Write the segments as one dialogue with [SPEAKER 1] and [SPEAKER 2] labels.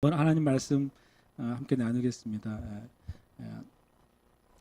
[SPEAKER 1] 오늘 하나님 말씀 함께 나누겠습니다.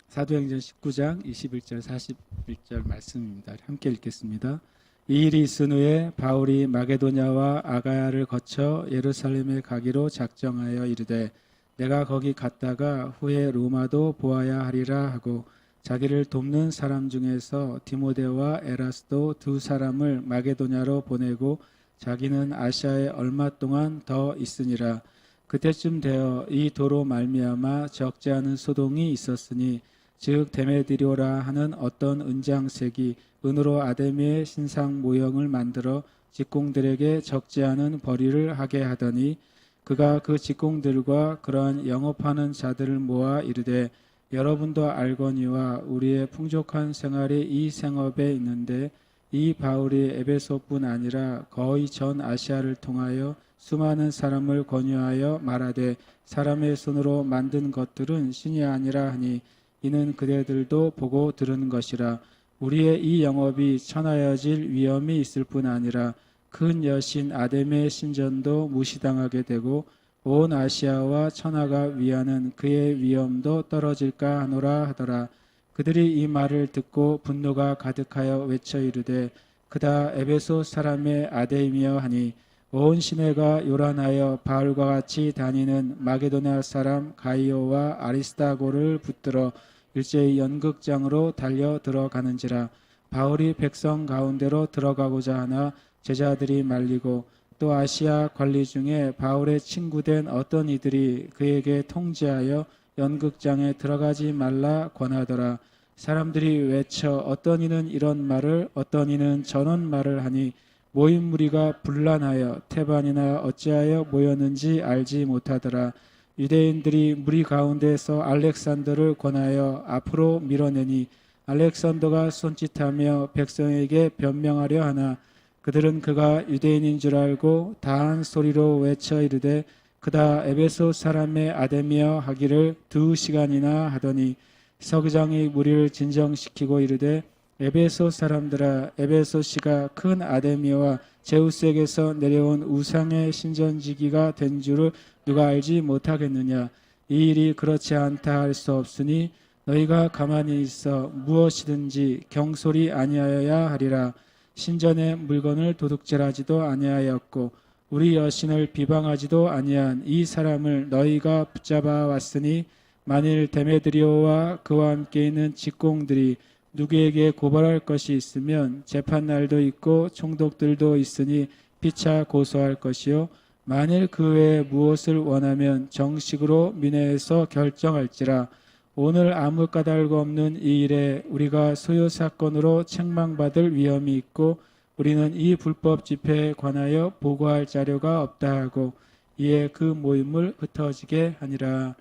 [SPEAKER 1] 사도행전 19장 21절 41절 말씀입니다. 함께 읽겠습니다. 이 일이 있은 후에 바울이 마게도냐와 아가야를 거쳐 예루살렘에 가기로 작정하여 이르되 내가 거기 갔다가 후에 로마도 보아야 하리라 하고 자기를 돕는 사람 중에서 디모데와 에라스도 두 사람을 마게도냐로 보내고 자기는 아시아에 얼마 동안 더 있으니라. 그때쯤 되어 이 도로 말미암아 적지 않은 소동이 있었으니 즉 데메드리오라 하는 어떤 은장색이 은으로 아데미의 신상 모형을 만들어 직공들에게 적지 않은 벌이를 하게 하더니 그가 그 직공들과 그러한 영업하는 자들을 모아 이르되 여러분도 알거니와 우리의 풍족한 생활이 이 생업에 있는데 이 바울이 에베소뿐 아니라 거의 전 아시아를 통하여 수많은 사람을 권유하여 말하되 사람의 손으로 만든 것들은 신이 아니라 하니 이는 그대들도 보고 들은 것이라. 우리의 이 영업이 천하여질 위험이 있을 뿐 아니라 큰 여신 아데미의 신전도 무시당하게 되고 온 아시아와 천하가 위하는 그의 위엄도 떨어질까 하노라 하더라. 그들이 이 말을 듣고 분노가 가득하여 외쳐 이르되 그다 에베소 사람의 아데미여 하니 온 시내가 요란하여 바울과 같이 다니는 마게도냐 사람 가이오와 아리스다고를 붙들어 일제히 연극장으로 달려 들어가는지라. 바울이 백성 가운데로 들어가고자 하나 제자들이 말리고 또 아시아 관리 중에 바울의 친구된 어떤 이들이 그에게 통지하여 연극장에 들어가지 말라 권하더라. 사람들이 외쳐 어떤 이는 이런 말을 어떤 이는 저런 말을 하니 모인 무리가 분란하여 태반이나 어찌하여 모였는지 알지 못하더라. 유대인들이 무리 가운데서 알렉산더를 권하여 앞으로 밀어내니 알렉산더가 손짓하며 백성에게 변명하려 하나 그들은 그가 유대인인 줄 알고 다한 소리로 외쳐 이르되 그다 에베소 사람의 아데미여 하기를 2시간이나 하더니 서기장이 무리를 진정시키고 이르되 에베소 사람들아 에베소시가 큰 아데미와 제우스에게서 내려온 우상의 신전지기가 된 줄을 누가 알지 못하겠느냐. 이 일이 그렇지 않다 할 수 없으니 너희가 가만히 있어 무엇이든지 경솔이 아니하여야 하리라. 신전의 물건을 도둑질하지도 아니하였고 우리 여신을 비방하지도 아니한 이 사람을 너희가 붙잡아 왔으니 만일 데메드리오와 그와 함께 있는 직공들이 누구에게 고발할 것이 있으면 재판날도 있고 총독들도 있으니 피차 고소할 것이요 만일 그 외에 무엇을 원하면 정식으로 민회에서 결정할지라. 오늘 아무 까닭 없는 이 일에 우리가 소요 사건으로 책망받을 위험이 있고 우리는 이 불법 집회에 관하여 보고할 자료가 없다 하고 이에 그 모임을 흩어지게 하니라.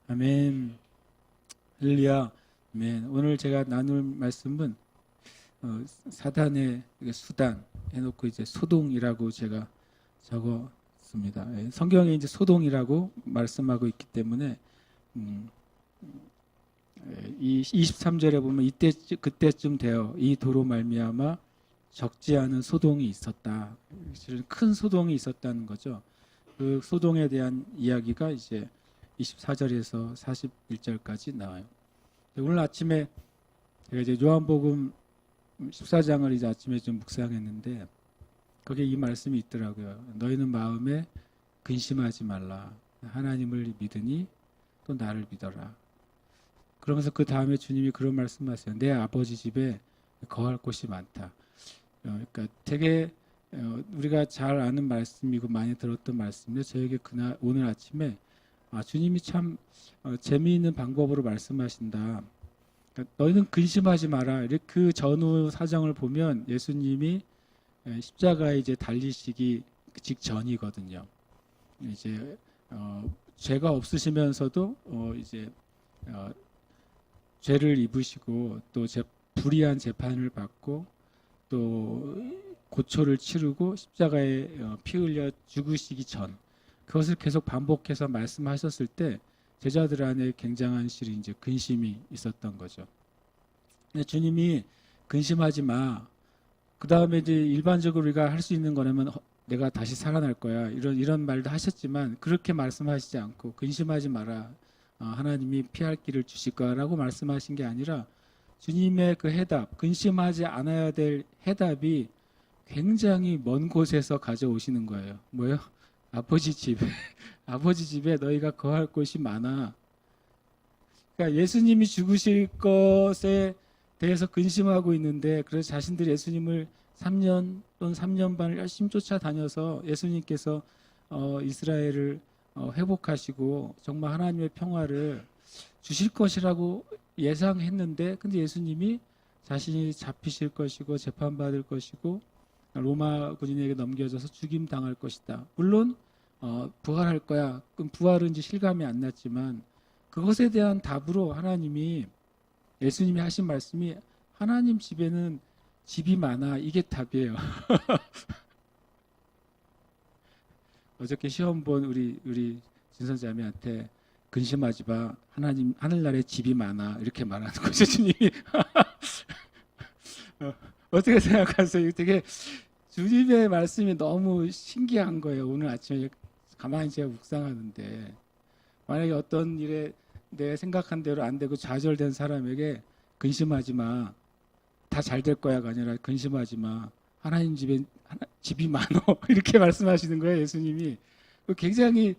[SPEAKER 1] 아멘. 할렐루야. 아멘. 오늘 제가 나눌 말씀은 사단의 수단 해놓고 이제 소동이라고 제가 적었습니다. 성경에 이제 소동이라고 말씀하고 있기 때문에 이 23절에 보면 그때쯤 되어 이 도로 말미암아 적지 않은 소동이 있었다. 큰 소동이 있었다는 거죠. 그 소동에 대한 이야기가 이제 24절에서 41절까지 나와요. 오늘 아침에 제가 이제 요한복음 14장을 이제 아침에 좀 묵상했는데 거기에 이 말씀이 있더라고요. 너희는 마음에 근심하지 말라. 하나님을 믿으니 또 나를 믿어라. 그러면서 그 다음에 주님이 그런 말씀하세요. 내 아버지 집에 거할 곳이 많다. 그러니까 되게 우리가 잘 아는 말씀이고 많이 들었던 말씀인데 저에게 오늘 아침에 주님이 참 재미있는 방법으로 말씀하신다. 그러니까 너희는 근심하지 마라. 그 전후 사정을 보면 예수님이 십자가에 이제 달리시기 직전이거든요. 이제 죄가 없으시면서도 이제 죄를 입으시고 또 불의한 재판을 받고 또 고초를 치르고 십자가에 피 흘려 죽으시기 전 그것을 계속 반복해서 말씀하셨을 때 제자들 안에 굉장한 실이 이제 근심이 있었던 거죠. 근데 주님이 근심하지 마. 그 다음에 이제 일반적으로 우리가 할 수 있는 거라면 내가 다시 살아날 거야. 이런 말도 하셨지만 그렇게 말씀하시지 않고 근심하지 마라. 하나님이 피할 길을 주실 거라고 말씀하신 게 아니라 주님의 그 해답, 근심하지 않아야 될 해답이 굉장히 먼 곳에서 가져오시는 거예요. 뭐요? 아버지 집에 아버지 집에 너희가 거할 곳이 많아. 그러니까 예수님이 죽으실 것에 대해서 근심하고 있는데 그래서 자신들이 예수님을 3년 또는 3년 반을 열심히 쫓아다녀서 예수님께서 이스라엘을 회복하시고 정말 하나님의 평화를 주실 것이라고 예상했는데 근데 예수님이 자신이 잡히실 것이고 재판받을 것이고 로마 군인에게 넘겨져서 죽임 당할 것이다. 물론 부활할 거야. 그럼 부활은 이제 실감이 안 났지만 그것에 대한 답으로 하나님이 예수님이 하신 말씀이 하나님 집에는 집이 많아. 이게 답이에요. 어저께 시험 본 우리 진선자매한테 근심하지 마. 하나님 하늘나라에 집이 많아. 이렇게 말하는 거죠, 주님이. 어떻게 생각하세요? 되게 주님의 말씀이 너무 신기한 거예요. 오늘 아침에 가만히 제가 묵상하는데 만약에 어떤 일에 내 생각한 대로 안 되고 좌절된 사람에게 근심하지 마. 다 잘 될 거야가 아니라 근심하지 마. 하나님 집에 집이 많어. 이렇게 말씀하시는 거예요, 예수님이. 굉장히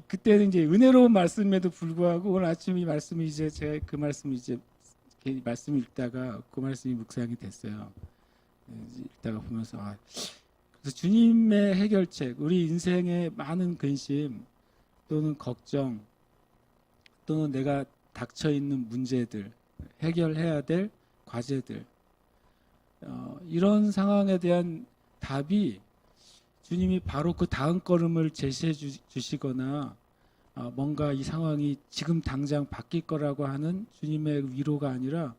[SPEAKER 1] 그때는 이제 은혜로운 말씀에도 불구하고 오늘 아침 이 말씀이 이제 제가 그 말씀을 이제 말씀 읽다가 그 말씀이 묵상이 됐어요. 읽다가 보면서 그래서 주님의 해결책, 우리 인생의 많은 근심 또는 걱정 또는 내가 닥쳐 있는 문제들, 해결해야 될 과제들, 이런 상황에 대한 답이 주님이 바로 그 다음 걸음을 제시해 주시거나 뭔가 이 상황이 지금 당장 바뀔 거라고 하는 주님의 위로가 아니라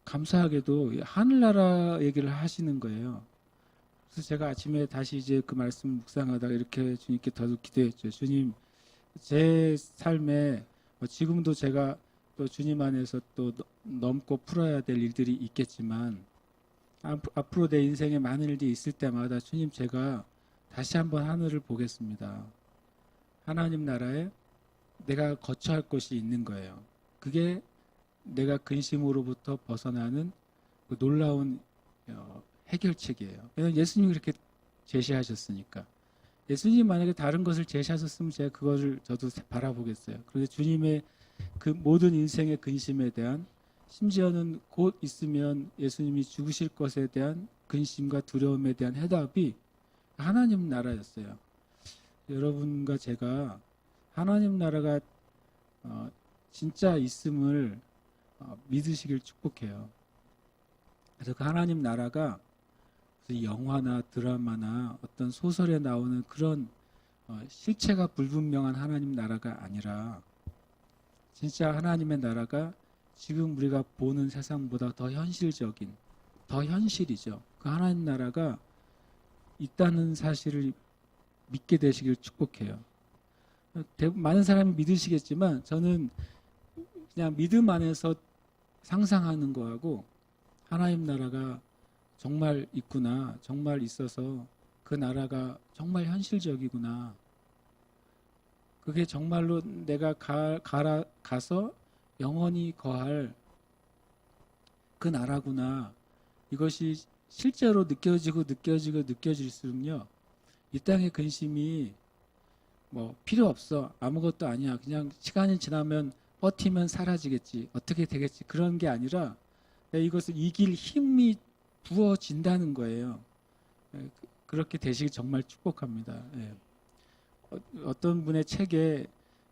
[SPEAKER 1] 감사하게도 하늘나라 얘기를 하시는 거예요. 그래서 제가 아침에 다시 이제 그 말씀 묵상하다가 이렇게 주님께 더욱 기도했죠. 주님, 제 삶에 지금도 제가 또 주님 안에서 또 넘고 풀어야 될 일들이 있겠지만 앞으로 내 인생에 많은 일들이 있을 때마다 주님 제가 다시 한번 하늘을 보겠습니다. 하나님 나라에 내가 거처할 곳이 있는 거예요. 그게 내가 근심으로부터 벗어나는 그 놀라운 해결책이에요. 왜냐하면 예수님이 그렇게 제시하셨으니까. 예수님이 만약에 다른 것을 제시하셨으면 제가 그것을 저도 바라보겠어요. 그런데 주님의 그 모든 인생의 근심에 대한 심지어는 곧 있으면 예수님이 죽으실 것에 대한 근심과 두려움에 대한 해답이 하나님 나라였어요. 여러분과 제가 하나님 나라가 진짜 있음을 믿으시길 축복해요. 그래서 그 하나님 나라가 영화나 드라마나 어떤 소설에 나오는 그런 실체가 불분명한 하나님 나라가 아니라 진짜 하나님의 나라가 지금 우리가 보는 세상보다 더 현실적인, 더 현실이죠. 그 하나님 나라가 있다는 사실을 믿게 되시길 축복해요. 많은 사람이 믿으시겠지만 저는 그냥 믿음 안에서 상상하는 거하고 하나님 나라가 정말 있구나, 정말 있어서 그 나라가 정말 현실적이구나. 그게 정말로 내가 가서 영원히 거할 그 나라구나. 이것이 실제로 느껴질수록요. 이 땅의 근심이 필요 없어. 아무것도 아니야. 그냥 시간이 지나면 버티면 사라지겠지. 어떻게 되겠지. 그런 게 아니라 이것을 이길 힘이 부어진다는 거예요. 그렇게 되시길 정말 축복합니다. 어떤 분의 책에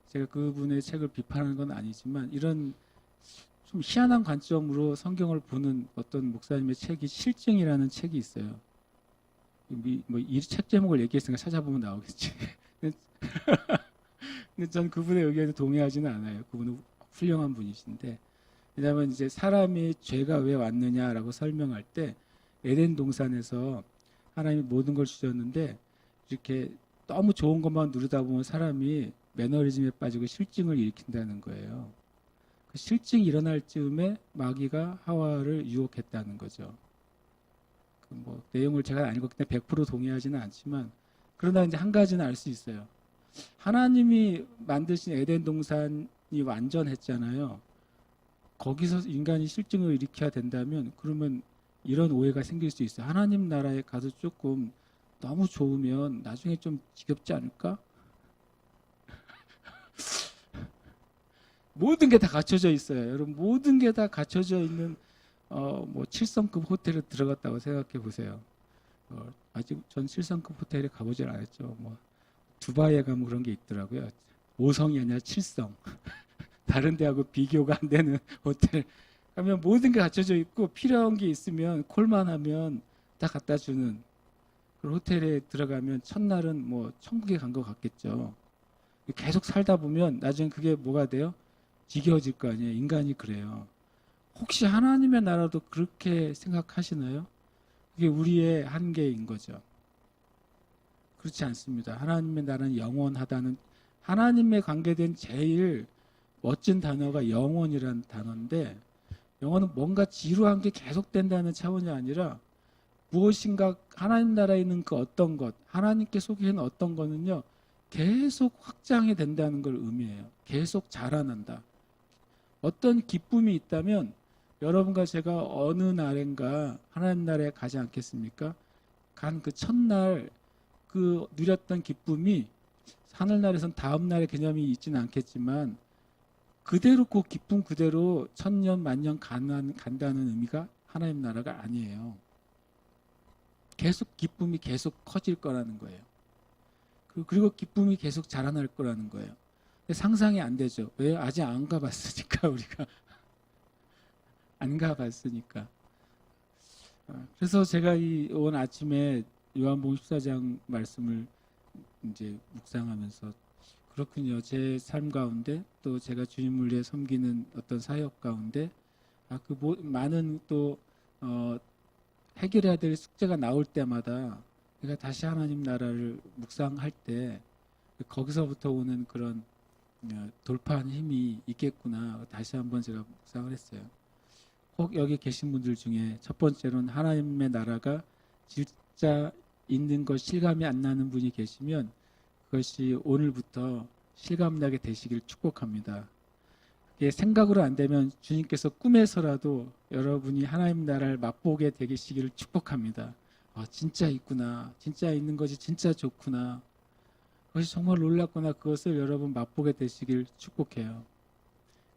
[SPEAKER 1] 제가 그분의 책을 비판하는 건 아니지만 이런 좀 희한한 관점으로 성경을 보는 어떤 목사님의 책이 실증이라는 책이 있어요. 이 책 제목을 얘기했으니까 찾아보면 나오겠지. 근데 전 그분의 의견에 동의하지는 않아요. 그분은 훌륭한 분이신데 왜냐하면 이제 사람이 죄가 왜 왔느냐라고 설명할 때 에덴 동산에서 하나님이 모든 걸 주셨는데 이렇게 너무 좋은 것만 누리다 보면 사람이 매너리즘에 빠지고 실증을 일으킨다는 거예요. 그 실증이 일어날 즈음에 마귀가 하와를 유혹했다는 거죠. 그뭐 내용을 제가 안 읽었기 때문에 100% 동의하지는 않지만 그러나 이제 한 가지는 알 수 있어요. 하나님이 만드신 에덴 동산이 완전했잖아요. 거기서 인간이 실증을 일으켜야 된다면 그러면 이런 오해가 생길 수 있어요. 하나님 나라에 가서 조금 너무 좋으면 나중에 좀 지겹지 않을까? 모든 게 다 갖춰져 있어요. 여러분 모든 게 다 갖춰져 있는 뭐 7성급 호텔에 들어갔다고 생각해 보세요. 아직 전 7성급 호텔에 가보질 않았죠. 뭐 두바이에 가면 그런 게 있더라고요. 5성이 아니라 7성. 다른 데하고 비교가 안 되는 호텔 가면 모든 게 갖춰져 있고 필요한 게 있으면 콜만 하면 다 갖다 주는 그런 호텔에 들어가면 첫날은 뭐 천국에 간 것 같겠죠. 계속 살다 보면 나중에 그게 뭐가 돼요? 지겨워질 거 아니에요. 인간이 그래요. 혹시 하나님의 나라도 그렇게 생각하시나요? 그게 우리의 한계인 거죠. 그렇지 않습니다. 하나님의 나라는 영원하다는 하나님에 관계된 제일 멋진 단어가 영원이라는 단어인데 영원은 뭔가 지루한 게 계속된다는 차원이 아니라 무엇인가 하나님 나라에 있는 그 어떤 것 하나님께 속해있는 어떤 거는요 계속 확장이 된다는 걸 의미해요. 계속 자라난다. 어떤 기쁨이 있다면 여러분과 제가 어느 날인가 하나님 나라에 가지 않겠습니까? 간 그 첫날 그 누렸던 기쁨이 하늘나라에선 다음 날의 개념이 있지는 않겠지만 그대로 그 기쁨 그대로 천년 만년 간다는 의미가 하나님 나라가 아니에요. 계속 기쁨이 계속 커질 거라는 거예요. 그리고 기쁨이 계속 자라날 거라는 거예요. 상상이 안 되죠. 왜요? 아직 안 가봤으니까 우리가 안 가봤으니까. 그래서 제가 오늘 아침에 요한복음 14장 말씀을 이제 묵상하면서 그렇군요. 제 삶 가운데 또 제가 주님을 위해 섬기는 어떤 사역 가운데 많은 또 해결해야 될 숙제가 나올 때마다 내가 다시 하나님 나라를 묵상할 때 거기서부터 오는 그런 돌파한 힘이 있겠구나 다시 한번 제가 묵상을 했어요. 혹 여기 계신 분들 중에 첫 번째로는 하나님의 나라가 진짜 있는 것 실감이 안 나는 분이 계시면 그것이 오늘부터 실감나게 되시길 축복합니다. 이게 생각으로 안 되면 주님께서 꿈에서라도 여러분이 하나님 나라를 맛보게 되시기를 축복합니다. 진짜 있구나. 진짜 있는 것이 진짜 좋구나. 그것이 정말 놀랍구나. 그것을 여러분 맛보게 되시길 축복해요.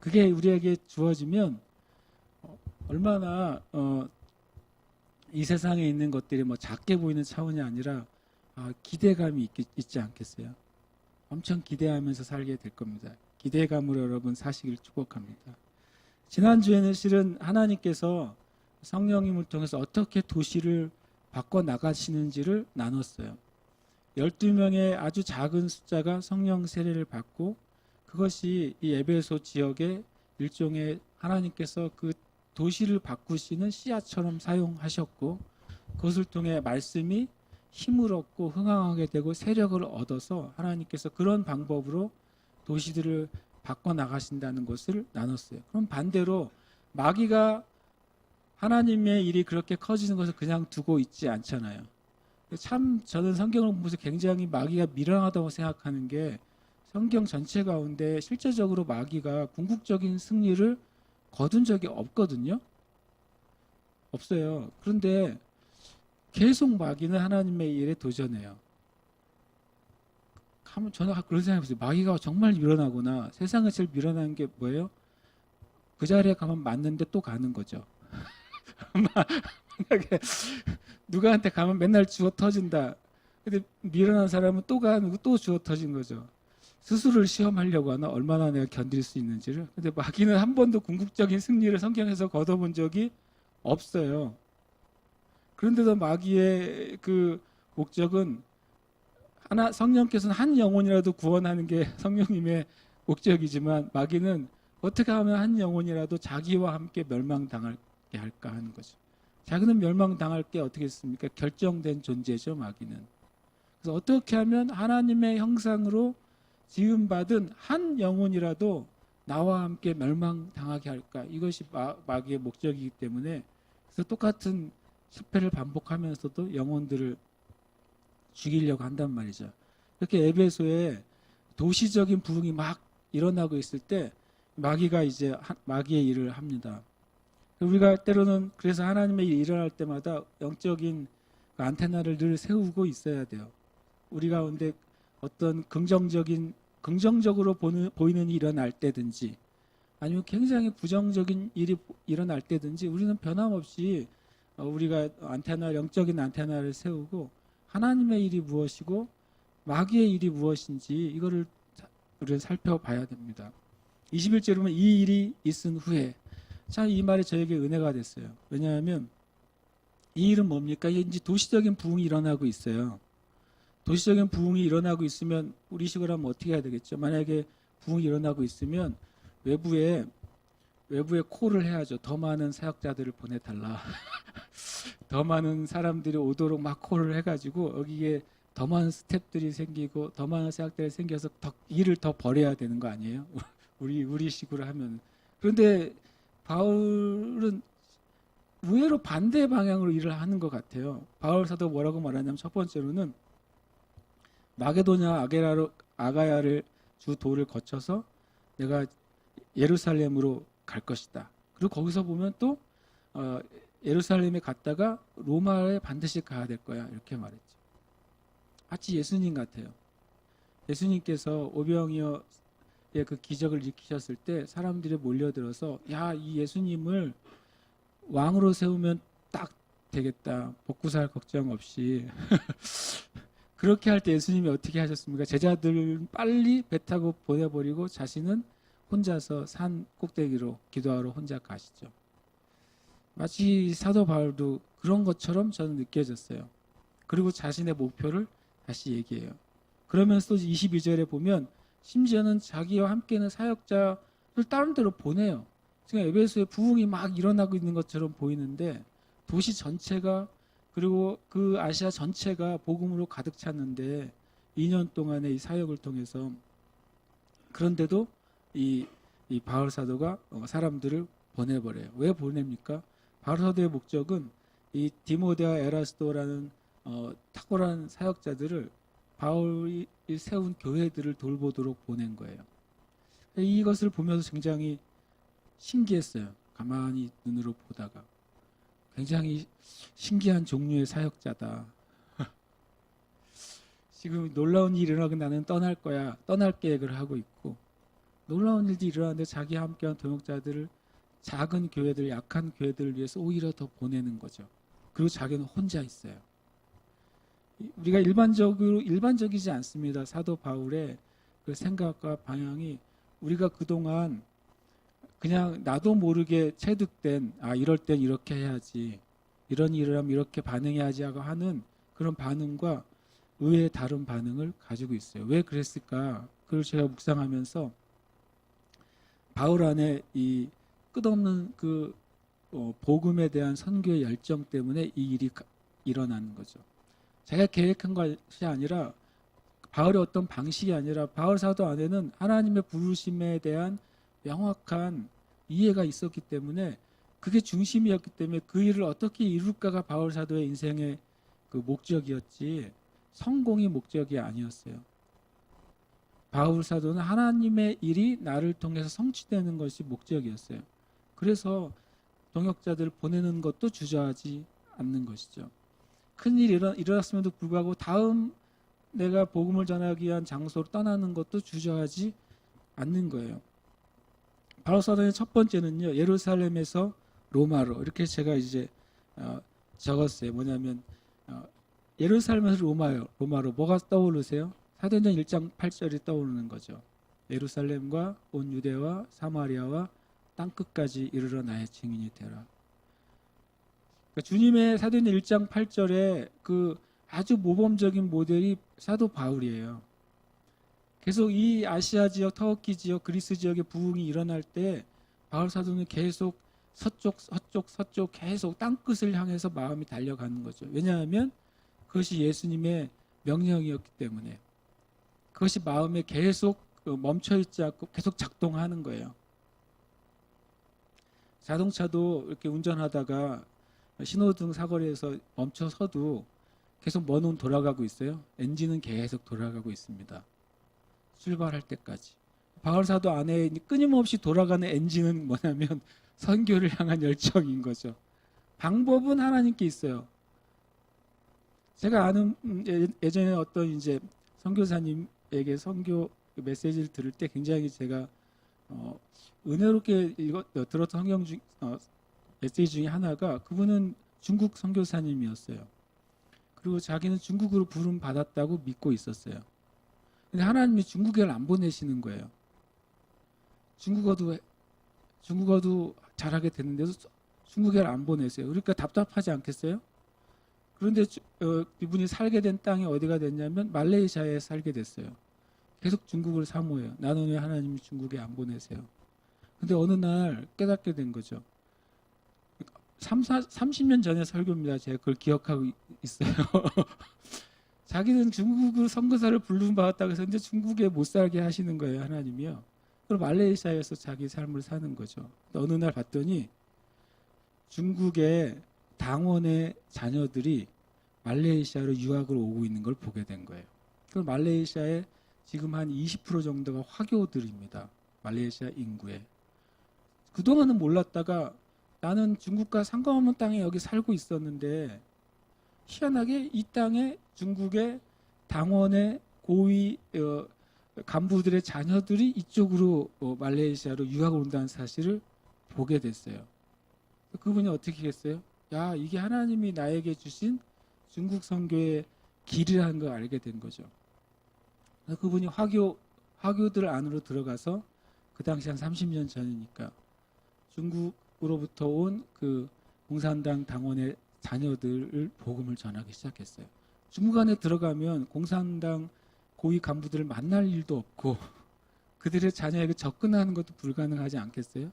[SPEAKER 1] 그게 우리에게 주어지면 얼마나 이 세상에 있는 것들이 뭐 작게 보이는 차원이 아니라 기대감이 있지 않겠어요? 엄청 기대하면서 살게 될 겁니다. 기대감으로 여러분 사시길 축복합니다. 지난주에는 실은 하나님께서 성령님을 통해서 어떻게 도시를 바꿔 나가시는지를 나눴어요. 12명의 아주 작은 숫자가 성령 세례를 받고 그것이 이 에베소 지역의 일종의 하나님께서 그 도시를 바꾸시는 씨앗처럼 사용하셨고 그것을 통해 말씀이 힘을 얻고 흥황하게 되고 세력을 얻어서 하나님께서 그런 방법으로 도시들을 바꿔 나가신다는 것을 나눴어요. 그럼 반대로 마귀가 하나님의 일이 그렇게 커지는 것을 그냥 두고 있지 않잖아요. 참 저는 성경을 보면서 굉장히 마귀가 미련하다고 생각하는 게 성경 전체 가운데 실제적으로 마귀가 궁극적인 승리를 거둔 적이 없거든요. 없어요. 그런데 계속 마귀는 하나님의 일에 도전해요. 저는 그런 생각해봤어요. 마귀가 정말 미련하구나. 세상에 제일 미련한 게 뭐예요? 그 자리에 가면 맞는데 또 가는 거죠. 만약에 누구한테 가면 맨날 주워 터진다. 근데 미련한 사람은 또 가는 거 또 주워 터진 거죠. 스스로를 시험하려고 하나 얼마나 내가 견딜 수 있는지를. 근데 마귀는 한 번도 궁극적인 승리를 성경에서 거둬본 적이 없어요. 그런데도 마귀의 그 목적은 성령께서는 한 영혼이라도 구원하는 게 성령님의 목적이지만 마귀는 어떻게 하면 한 영혼이라도 자기와 함께 멸망당하게 할까 하는 거죠. 자기는 멸망당할 게 어떻게 있습니까? 결정된 존재죠, 마귀는. 그래서 어떻게 하면 하나님의 형상으로 지음받은 한 영혼이라도 나와 함께 멸망당하게 할까? 이것이 마귀의 목적이기 때문에 그래서 똑같은 실패를 반복하면서도 영혼들을 죽이려고 한단 말이죠. 이렇게 에베소에 도시적인 부흥이 막 일어나고 있을 때 마귀가 이제 마귀의 일을 합니다. 우리가 때로는 그래서 하나님의 일이 일어날 때마다 영적인 그 안테나를 늘 세우고 있어야 돼요. 우리 가운데 어떤 긍정적으로 보이는 일이 일어날 때든지 아니면 굉장히 부정적인 일이 일어날 때든지 우리는 변함없이 우리가 영적인 안테나를 세우고 하나님의 일이 무엇이고 마귀의 일이 무엇인지 이거를 우리는 살펴봐야 됩니다. 21절에 보면 이 일이 있은 후에, 참 이 말이 저에게 은혜가 됐어요. 왜냐하면 이 일은 뭡니까? 이제 도시적인 부흥이 일어나고 있어요. 도시적인 부흥이 일어나고 있으면 우리 식으로 하면 어떻게 해야 되겠죠? 만약에 부흥이 일어나고 있으면 외부에 콜을 해야죠. 더 많은 사역자들을 보내달라. 더 많은 사람들이 오도록 막 콜을 해가지고 여기에 더 많은 스텝들이 생기고 더 많은 사역자들이 생겨서 일을 더 벌여야 되는 거 아니에요? 우리 식으로 하면. 그런데 바울은 의외로 반대 방향으로 일을 하는 것 같아요. 바울 사도가 뭐라고 말하냐면 첫 번째로는 마게도냐 아가야를 주 도를 거쳐서 내가 예루살렘으로 갈 것이다. 그리고 거기서 보면 또 예루살렘에 갔다가 로마에 반드시 가야 될 거야. 이렇게 말했죠. 마치 예수님 같아요. 예수님께서 오병이어의 그 기적을 일으키셨을 때 사람들이 몰려들어서 야, 이 예수님을 왕으로 세우면 딱 되겠다. 복구살 걱정 없이. 그렇게 할 때 예수님이 어떻게 하셨습니까? 제자들을 빨리 배 타고 보내버리고 자신은 혼자서 산 꼭대기로 기도하러 혼자 가시죠. 마치 사도 바울도 그런 것처럼 저는 느껴졌어요. 그리고 자신의 목표를 다시 얘기해요. 그러면서 22절에 보면 심지어는 자기와 함께 있는 사역자를 다른 데로 보내요. 지금 에베소에 부흥이 막 일어나고 있는 것처럼 보이는데 도시 전체가 그리고 그 아시아 전체가 복음으로 가득 찼는데 2년 동안의 이 사역을 통해서 그런데도 이 바울 사도가 사람들을 보내버려요. 왜 보냅니까? 바울 사도의 목적은 이 디모데와 에라스도라는 탁월한 사역자들을 바울이 세운 교회들을 돌보도록 보낸 거예요. 이것을 보면서 굉장히 신기했어요. 가만히 눈으로 보다가 굉장히 신기한 종류의 사역자다. 지금 놀라운 일이 일어나고 나는 떠날 거야. 떠날 계획을 하고 있고 놀라운 일이 일어나는데 자기와 함께한 동역자들을 작은 교회들, 약한 교회들을 위해서 오히려 더 보내는 거죠. 그리고 자기는 혼자 있어요. 우리가 일반적이지 않습니다. 사도 바울의 그 생각과 방향이 우리가 그동안 그냥 나도 모르게 체득된 이럴 땐 이렇게 해야지 이런 일을 하면 이렇게 반응해야지 하고 하는 그런 반응과 의외의 다른 반응을 가지고 있어요. 왜 그랬을까? 그걸 제가 묵상하면서 바울 안에 이 끝없는 그 복음에 대한 선교의 열정 때문에 이 일이 일어나는 거죠. 자기가 계획한 것이 아니라 바울의 어떤 방식이 아니라 바울 사도 안에는 하나님의 부르심에 대한 명확한 이해가 있었기 때문에 그게 중심이었기 때문에 그 일을 어떻게 이룰까가 바울 사도의 인생의 그 목적이었지 성공이 목적이 아니었어요. 바울 사도는 하나님의 일이 나를 통해서 성취되는 것이 목적이었어요. 그래서 동역자들을 보내는 것도 주저하지 않는 것이죠. 큰일이 일어났음에도 불구하고 다음 내가 복음을 전하기 위한 장소로 떠나는 것도 주저하지 않는 거예요. 바울 사도의 첫 번째는요, 예루살렘에서 로마로 이렇게 제가 이제 적었어요. 뭐냐면 예루살렘에서 로마로 뭐가 떠오르세요? 사도행전 1장 8절이 떠오르는 거죠. 예루살렘과 온 유대와 사마리아와 땅끝까지 이르러 나의 증인이 되라. 그러니까 주님의 사도행전 1장 8절에 그 아주 모범적인 모델이 사도 바울이에요. 계속 이 아시아 지역, 터키 지역, 그리스 지역의 부흥이 일어날 때 바울 사도는 계속 서쪽 계속 땅끝을 향해서 마음이 달려가는 거죠. 왜냐하면 그것이 예수님의 명령이었기 때문에 그것이 마음에 계속 멈춰있지 않고 계속 작동하는 거예요. 자동차도 이렇게 운전하다가 신호등 사거리에서 멈춰서도 계속 먼 온 돌아가고 있어요. 엔진은 계속 돌아가고 있습니다. 출발할 때까지. 바울 사도 안에 끊임없이 돌아가는 엔진은 뭐냐면 선교를 향한 열정인 거죠. 방법은 하나님께 있어요. 제가 아는 예전에 어떤 이제 선교사님에게 선교 메시지를 들을 때 굉장히 제가 은혜롭게 들었던 성경 중 메시지 중에 하나가, 그분은 중국 선교사님이었어요. 그리고 자기는 중국으로 부름 받았다고 믿고 있었어요. 근데 하나님이 중국에를 안 보내시는 거예요. 중국어도 잘하게 됐는데도 중국에를 안 보내세요. 그러니까 답답하지 않겠어요? 그런데 이분이 살게 된 땅이 어디가 됐냐면 말레이시아에 살게 됐어요. 계속 중국을 사모해요. 나는 왜 하나님이 중국에 안 보내세요? 근데 어느 날 깨닫게 된 거죠. 30년 전의 설교입니다. 제가 그걸 기억하고 있어요. 자기는 중국으로 선교사를 부름 받았다고 해서 이제 중국에 못 살게 하시는 거예요, 하나님이요. 그럼 말레이시아에서 자기 삶을 사는 거죠. 어느 날 봤더니 중국의 당원의 자녀들이 말레이시아로 유학을 오고 있는 걸 보게 된 거예요. 그럼 말레이시아에 지금 한 20% 정도가 화교들입니다. 말레이시아 인구에. 그동안은 몰랐다가 나는 중국과 상관없는 땅에 여기 살고 있었는데 희한하게 이 땅에 중국의 당원의 고위 간부들의 자녀들이 이쪽으로 말레이시아로 유학을 온다는 사실을 보게 됐어요. 그분이 어떻게 했어요? 야, 이게 하나님이 나에게 주신 중국 선교의 길이라는 걸 알게 된 거죠. 그분이 화교들 안으로 들어가서 그 당시 한 30년 전이니까 중국으로부터 온 그 공산당 당원의 자녀들을 복음을 전하기 시작했어요. 중국 안에 들어가면 공산당 고위 간부들을 만날 일도 없고 그들의 자녀에게 접근하는 것도 불가능하지 않겠어요?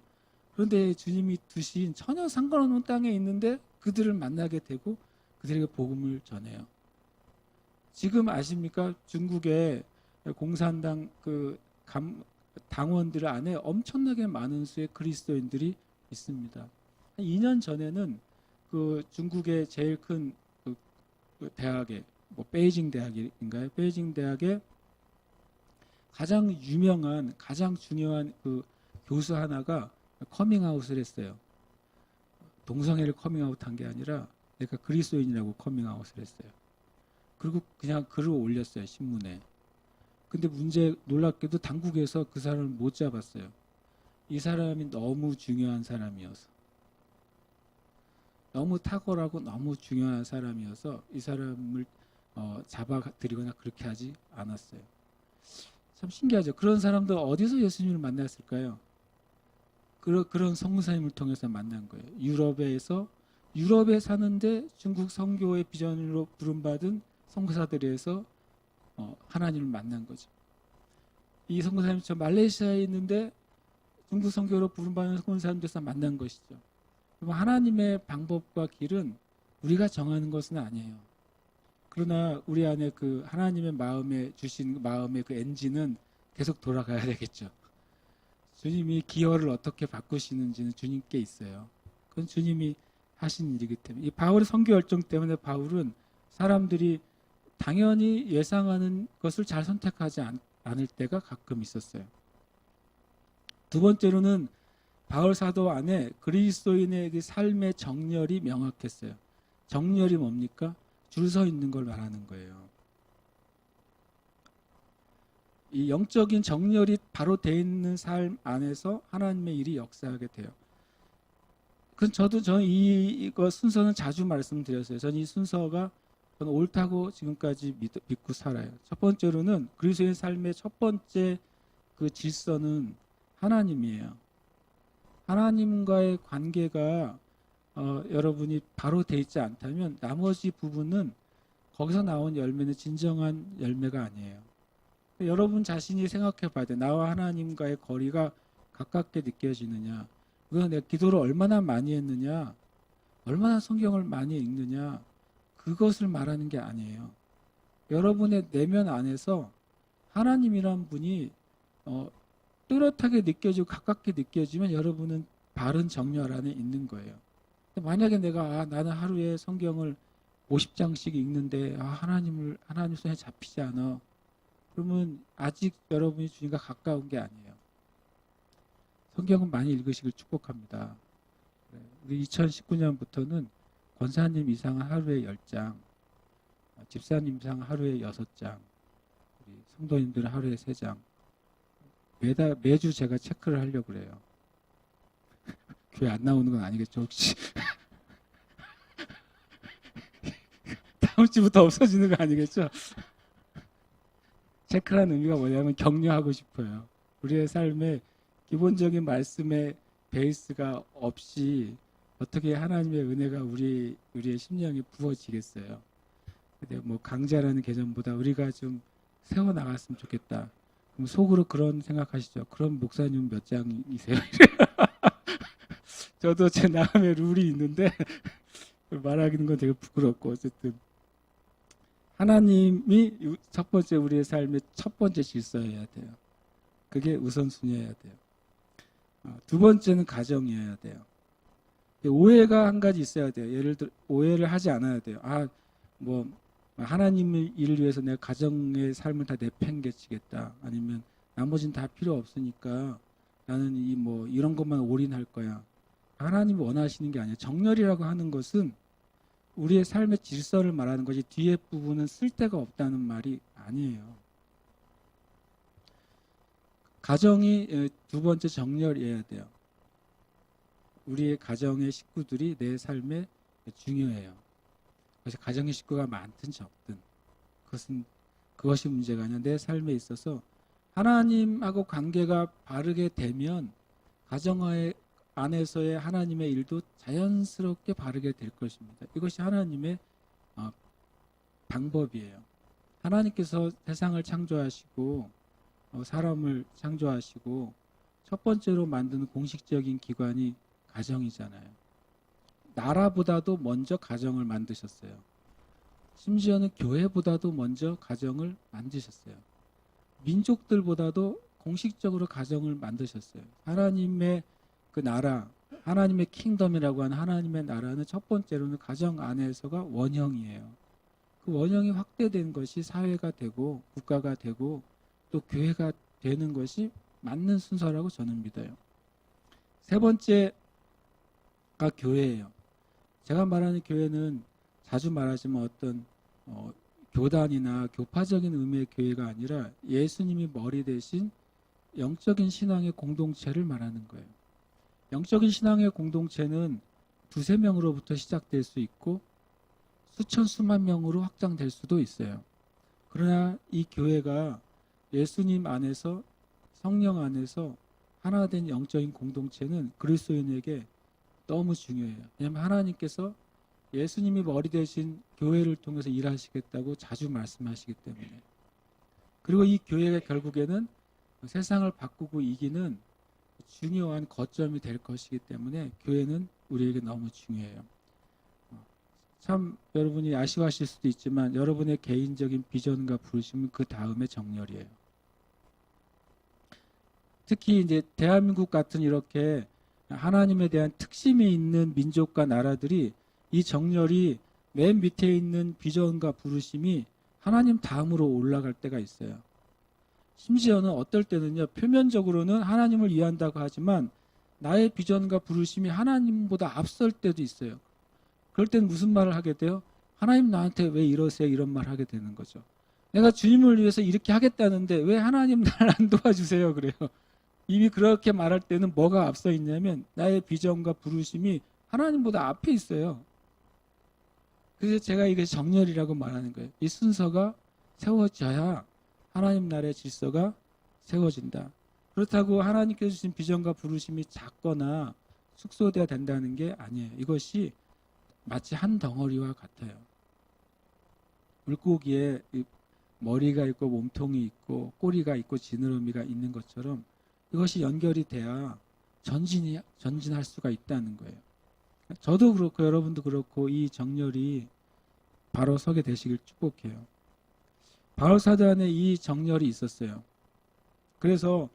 [SPEAKER 1] 그런데 주님이 두신 전혀 상관없는 땅에 있는데 그들을 만나게 되고 그들에게 복음을 전해요. 지금 아십니까? 중국의 공산당 당원들 안에 엄청나게 많은 수의 그리스도인들이 있습니다. 한 2년 전에는 그 중국의 제일 큰 대학에, 베이징 대학인가요? 베이징 대학에 가장 유명한, 가장 중요한 그 교수 하나가 커밍아웃을 했어요. 동성애를 커밍아웃한 게 아니라 내가 그리스도인이라고 커밍아웃을 했어요. 그리고 그냥 글을 올렸어요, 신문에. 근데 놀랍게도 당국에서 그 사람을 못 잡았어요. 이 사람이 너무 중요한 사람이어서. 너무 탁월하고 너무 중요한 사람이어서 이 사람을 잡아들이거나 그렇게 하지 않았어요. 참 신기하죠. 그런 사람들 어디서 예수님을 만났을까요? 그런 성사님을 통해서 만난 거예요. 유럽에 사는데 중국 선교의 비전으로 부름받은 선교사들에서 하나님을 만난 거죠. 이 선교사님이 저 말레이시아에 있는데 중국 선교로 부름받는 선교사님들에서 만난 것이죠. 하나님의 방법과 길은 우리가 정하는 것은 아니에요. 그러나 우리 안에 그 하나님의 마음에 주신 마음의 그 엔진은 계속 돌아가야 되겠죠. 주님이 기어를 어떻게 바꾸시는지는 주님께 있어요. 그건 주님이 하신 일이기 때문에. 이 바울의 선교 열정 때문에 바울은 사람들이 당연히 예상하는 것을 잘 선택하지 않을 때가 가끔 있었어요. 두 번째로는 바울 사도 안에 그리스도인의 그 삶의 정렬이 명확했어요. 정렬이 뭡니까? 줄 서 있는 걸 말하는 거예요. 이 영적인 정렬이 바로 돼 있는 삶 안에서 하나님의 일이 역사하게 돼요. 저는 이거 순서는 자주 말씀드렸어요. 저는 이 순서가 저는 옳다고 지금까지 믿고 살아요. 첫 번째로는 그리스도인 삶의 첫 번째 그 질서는 하나님이에요. 하나님과의 관계가 여러분이 바로 돼 있지 않다면 나머지 부분은 거기서 나온 열매는 진정한 열매가 아니에요. 여러분 자신이 생각해 봐야 돼요. 나와 하나님과의 거리가 가깝게 느껴지느냐, 그건 내가 기도를 얼마나 많이 했느냐, 얼마나 성경을 많이 읽느냐, 그것을 말하는 게 아니에요. 여러분의 내면 안에서 하나님이란 분이 뚜렷하게 느껴지고 가깝게 느껴지면 여러분은 바른 정렬 안에 있는 거예요. 근데 만약에 내가 나는 하루에 성경을 50장씩 읽는데 하나님 손에 잡히지 않아. 그러면 아직 여러분이 주님과 가까운 게 아니에요. 성경은 많이 읽으시길 축복합니다. 우리 2019년부터는 권사님 이상은 하루에 10장, 집사님 이상은 하루에 6장, 우리 성도님들은 하루에 3장. 매주 제가 체크를 하려고 그래요. 교회 안 나오는 건 아니겠죠, 혹시? 다음 주부터 없어지는 거 아니겠죠? 체크라는 의미가 뭐냐면 격려하고 싶어요. 우리의 삶에 기본적인 말씀의 베이스가 없이 어떻게 하나님의 은혜가 우리의 심령에 부어지겠어요. 근데 뭐 강자라는 개념보다 우리가 좀 세워 나갔으면 좋겠다. 그럼 속으로 그런 생각하시죠. 그럼 목사님 몇 장이세요? 저도 제 나름의 룰이 있는데 말하기는 건 되게 부끄럽고 어쨌든 하나님이 첫 번째 우리의 삶의 첫 번째 질서여야 돼요. 그게 우선순위여야 돼요. 두 번째는 가정이어야 돼요. 오해가 한 가지 있어야 돼요. 예를 들어 오해를 하지 않아야 돼요. 뭐 하나님의 일을 위해서 내가 가정의 삶을 다 내팽개치겠다. 아니면 나머지는 다 필요 없으니까 나는 이런 것만 올인할 거야. 하나님이 원하시는 게 아니에요. 정렬이라고 하는 것은 우리의 삶의 질서를 말하는 것이 뒤에 부분은 쓸데가 없다는 말이 아니에요. 가정이 두 번째 정렬이어야 돼요. 우리의 가정의 식구들이 내 삶에 중요해요. 그래서 가정의 식구가 많든 적든 그것이 문제가 아니라 내 삶에 있어서 하나님하고 관계가 바르게 되면 가정 안에서의 하나님의 일도 자연스럽게 바르게 될 것입니다. 이것이 하나님의 방법이에요. 하나님께서 세상을 창조하시고 사람을 창조하시고 첫 번째로 만드는 공식적인 기관이 가정이잖아요. 나라보다도 먼저 가정을 만드셨어요. 심지어는 교회보다도 먼저 가정을 만드셨어요. 민족들보다도 공식적으로 가정을 만드셨어요. 하나님의 그 나라, 하나님의 킹덤이라고 하는 하나님의 나라는 첫 번째로는 가정 안에서가 원형이에요. 그 원형이 확대된 것이 사회가 되고 국가가 되고 또 교회가 되는 것이 맞는 순서라고 저는 믿어요. 세 번째가 교회예요. 제가 말하는 교회는 자주 말하지만 어떤 교단이나 교파적인 의미의 교회가 아니라 예수님이 머리 대신 영적인 신앙의 공동체를 말하는 거예요. 영적인 신앙의 공동체는 두세 명으로부터 시작될 수 있고 수천 수만 명으로 확장될 수도 있어요. 그러나 이 교회가 예수님 안에서 성령 안에서 하나 된 영적인 공동체는 그리스도인에게 너무 중요해요. 왜냐하면 하나님께서 예수님이 머리 대신 교회를 통해서 일하시겠다고 자주 말씀하시기 때문에. 그리고 이 교회가 결국에는 세상을 바꾸고 이기는 중요한 거점이 될 것이기 때문에 교회는 우리에게 너무 중요해요. 참 여러분이 아쉬워하실 수도 있지만 여러분의 개인적인 비전과 부르심은 그 다음에 정렬이에요. 특히 이제 대한민국 같은 이렇게 하나님에 대한 특심이 있는 민족과 나라들이 이 정렬이 맨 밑에 있는 비전과 부르심이 하나님 다음으로 올라갈 때가 있어요. 심지어는 어떨 때는요, 표면적으로는 하나님을 위한다고 하지만 나의 비전과 부르심이 하나님보다 앞설 때도 있어요. 그럴 때는 무슨 말을 하게 돼요? 하나님 나한테 왜 이러세요? 이런 말 하게 되는 거죠. 내가 주님을 위해서 이렇게 하겠다는데 왜 하나님 날 안 도와주세요? 그래요. 이미 그렇게 말할 때는 뭐가 앞서 있냐면 나의 비전과 부르심이 하나님보다 앞에 있어요. 그래서 제가 이게 정렬이라고 말하는 거예요. 이 순서가 세워져야 하나님 나라의 질서가 세워진다. 그렇다고 하나님께서 주신 비전과 부르심이 작거나 축소되어야 된다는 게 아니에요. 이것이 마치 한 덩어리와 같아요. 물고기에 머리가 있고 몸통이 있고 꼬리가 있고 지느러미가 있는 것처럼 이것이 연결이 돼야 전진할 수가 있다는 거예요. 저도 그렇고 여러분도 그렇고 이 정렬이 바로 서게 되시길 축복해요. 바울 사도 안에 이 정렬이 있었어요. 그래서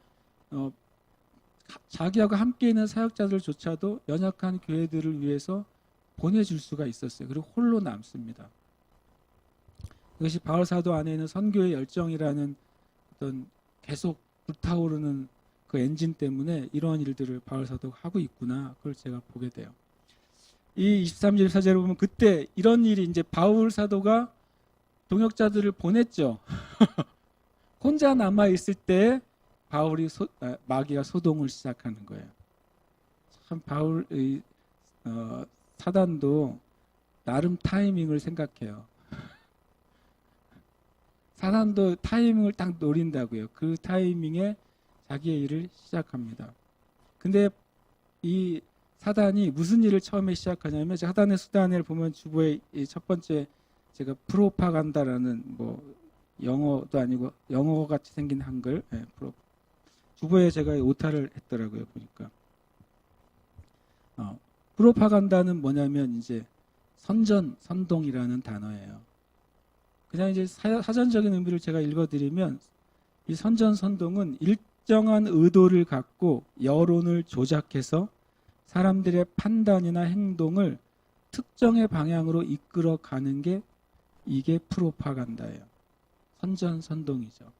[SPEAKER 1] 자기하고 함께 있는 사역자들조차도 연약한 교회들을 위해서 보내줄 수가 있었어요. 그리고 홀로 남습니다. 이것이 바울 사도 안에 있는 선교의 열정이라는 어떤 계속 불타오르는 그 엔진 때문에 이러한 일들을 바울 사도가 하고 있구나, 그걸 제가 보게 돼요. 이 23절 24절을 보면 그때 이런 일이 이제 바울 사도가 동역자들을 보냈죠. 혼자 남아 있을 때 바울이 마귀가 소동을 시작하는 거예요. 참 바울의 사단도 나름 타이밍을 생각해요. 사단도 타이밍을 딱 노린다고요. 그 타이밍에 자기의 일을 시작합니다. 근데 이 사단이 무슨 일을 처음에 시작하냐면, 사단의 수단을 보면 주보에 첫 번째 제가 프로파간다라는, 뭐 영어도 아니고 영어 같이 생긴 한글, 주보에 제가 오타를 했더라고요, 보니까. 프로파간다는 뭐냐면 이제 선동이라는 단어예요. 그냥 이제 사전적인 의미를 제가 읽어드리면, 이 선동은 일정한 의도를 갖고 여론을 조작해서 사람들의 판단이나 행동을 특정의 방향으로 이끌어 가는 게, 이게 프로파간다예요. 선동이죠.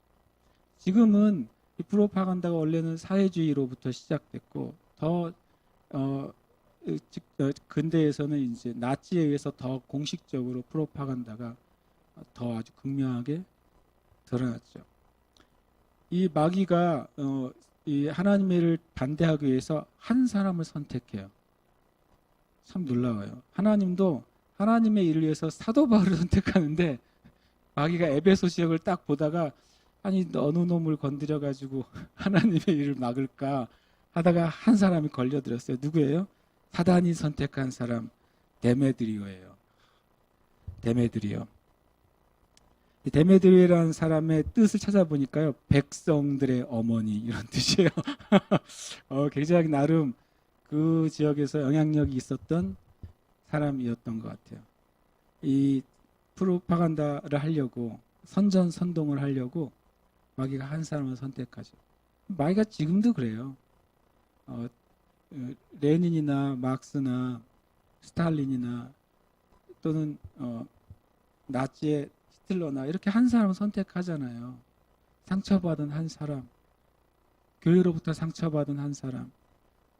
[SPEAKER 1] 지금은 이 프로파간다가 원래는 사회주의로부터 시작됐고, 더 근대에서는 이제 나치에 의해서 더 공식적으로 프로파간다가 더 아주 극명하게 드러났죠. 이 마귀가 이 하나님의 일을 반대하기 위해서 한 사람을 선택해요. 참 놀라워요. 하나님도 하나님의 일을 위해서 사도 바울을 선택하는데, 마귀가 에베소 지역을 딱 보다가 아니 어느 놈을 건드려 가지고 하나님의 일을 막을까 하다가 한 사람이 걸려들었어요. 누구예요? 사단이 선택한 사람, 데메드리오예요. 데메드리오. 이 데메드리오라는 사람의 뜻을 찾아보니까요, 백성들의 어머니, 이런 뜻이에요. 굉장히 나름 그 지역에서 영향력이 있었던 사람이었던 것 같아요. 이 프로파간다를 하려고, 선동을 하려고 마귀가 한 사람을 선택하죠. 마귀가 지금도 그래요. 레닌이나 막스나 스탈린이나 또는 나치의 히틀러나 이렇게 한 사람을 선택하잖아요. 상처받은 한 사람, 교회로부터 상처받은 한 사람,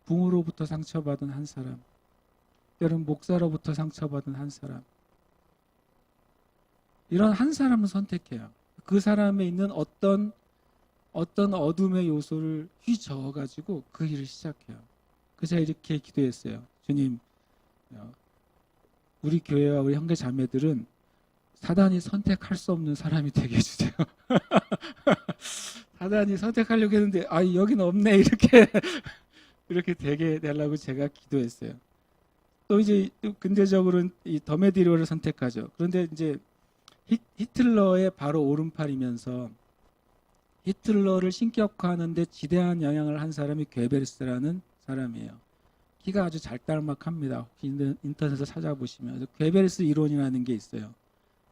[SPEAKER 1] 부모로부터 상처받은 한 사람, 때로는 목사로부터 상처받은 한 사람, 이런 한 사람을 선택해요. 그 사람에 있는 어떤 어둠의 요소를 휘저어가지고 그 일을 시작해요. 그래서 이렇게 기도했어요. 주님, 우리 교회와 우리 형제 자매들은 사단이 선택할 수 없는 사람이 되게 해주세요. 사단이 선택하려고 했는데 여기는 없네, 이렇게 되게 되려고 제가 기도했어요. 또 이제 근대적으로는 이 더메디로를 선택하죠. 그런데 이제 히틀러의 바로 오른팔이면서 히틀러를 신격화하는데 지대한 영향을 한 사람이 괴베르스라는 사람이에요. 키가 아주 잘딸막합니다. 혹시 인터넷에서 찾아보시면 괴베르스 이론이라는 게 있어요.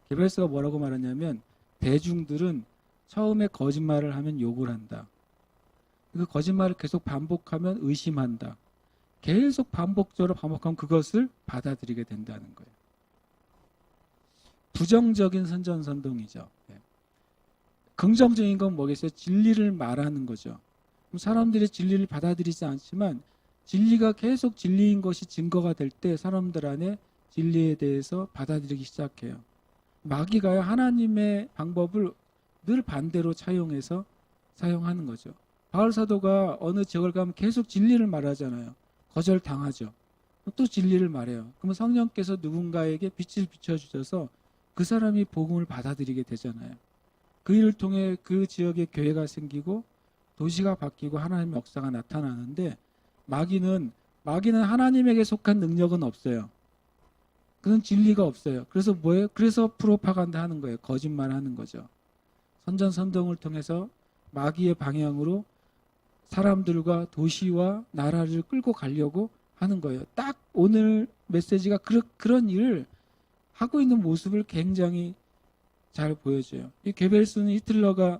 [SPEAKER 1] 괴베르스가 뭐라고 말하냐면, 대중들은 처음에 거짓말을 하면 욕을 한다. 그 거짓말을 계속 반복하면 의심한다. 계속 반복적으로 반복하면 그것을 받아들이게 된다는 거예요. 부정적인 선동이죠. 긍정적인 건 뭐겠어요? 진리를 말하는 거죠. 사람들이 진리를 받아들이지 않지만 진리가 계속 진리인 것이 증거가 될 때 사람들 안에 진리에 대해서 받아들이기 시작해요. 마귀가요, 하나님의 방법을 늘 반대로 사용하는 거죠. 바울 사도가 어느 지역을 가면 계속 진리를 말하잖아요. 거절당하죠. 또 진리를 말해요. 그러면 성령께서 누군가에게 빛을 비춰주셔서 그 사람이 복음을 받아들이게 되잖아요. 그 일을 통해 그 지역에 교회가 생기고 도시가 바뀌고 하나님의 역사가 나타나는데, 마귀는 하나님에게 속한 능력은 없어요. 그는 진리가 없어요. 그래서 뭐예요? 그래서 프로파간다 하는 거예요. 거짓말 하는 거죠. 선동을 통해서 마귀의 방향으로 사람들과 도시와 나라를 끌고 가려고 하는 거예요. 딱 오늘 메시지가 그런 일을 하고 있는 모습을 굉장히 잘 보여줘요. 이 괴벨스는 히틀러가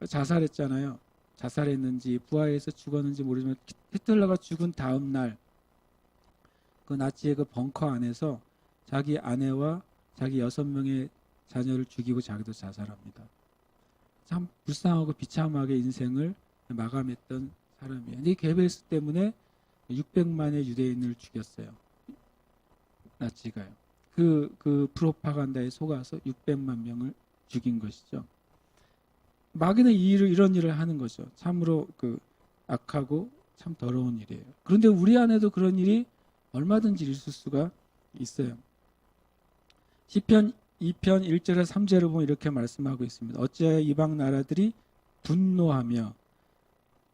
[SPEAKER 1] 자살했잖아요. 자살했는지 부하에서 죽었는지 모르지만 히틀러가 죽은 다음 날 그 나치의 그 벙커 안에서 자기 아내와 자기 6명의 자녀를 죽이고 자기도 자살합니다. 참 불쌍하고 비참하게 인생을 마감했던 사람이에요. 이 게벨스 때문에 600만의 유대인을 죽였어요. 나치가요. 그 프로파간다에 속아서 600만 명을 죽인 것이죠. 마귀는 이런 일을 하는 거죠. 참으로 악하고 참 더러운 일이에요. 그런데 우리 안에도 그런 일이 얼마든지 있을 수가 있어요. 시편 2편 1절에서 3절을 보면 이렇게 말씀하고 있습니다. 어찌하여 이방 나라들이 분노하며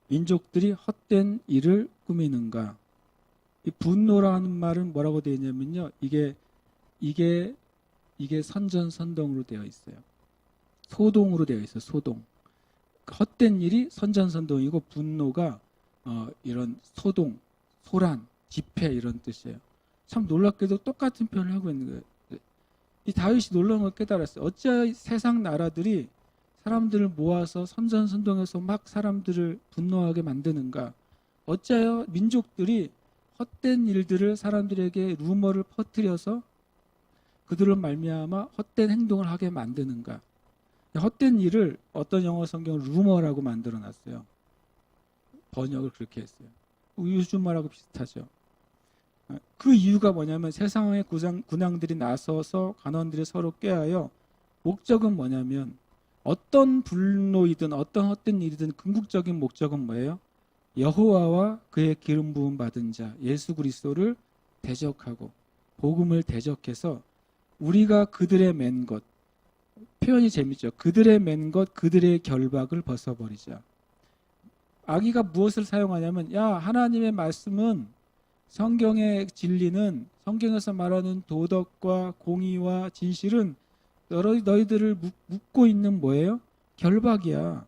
[SPEAKER 1] 민족들이 헛된 일을 꾸미는가. 이 분노라는 말은 뭐라고 되어 있냐면요. 이게 선전선동으로 되어 있어요. 소동으로 되어 있어요. 소동. 헛된 일이 선전선동이고 분노가 이런 소동, 소란, 집회 이런 뜻이에요. 참 놀랍게도 똑같은 표현을 하고 있는 거예요. 이 다윗이 놀라운 걸 깨달았어요. 어찌하여 세상 나라들이 사람들을 모아서 선전선동해서 막 사람들을 분노하게 만드는가. 어찌하여 민족들이 헛된 일들을 사람들에게 루머를 퍼뜨려서 그들을 말미암아 헛된 행동을 하게 만드는가. 헛된 일을 어떤 영어 성경은 루머라고 만들어놨어요. 번역을 그렇게 했어요. 요즘 말하고 비슷하죠. 그 이유가 뭐냐면 세상의 군왕들이 나서서 간원들이 서로 꾀하여 목적은 뭐냐면 어떤 불노이든 어떤 헛된 일이든 궁극적인 목적은 뭐예요? 여호와와 그의 기름 부음 받은 자 예수 그리스도를 대적하고 복음을 대적해서 우리가 그들의 맨 것, 표현이 재밌죠. 그들의 맨 것, 그들의 결박을 벗어버리자. 악의가 무엇을 사용하냐면 하나님의 말씀은 성경의 진리는 성경에서 말하는 도덕과 공의와 진실은 너희들을 묶고 있는 뭐예요? 결박이야.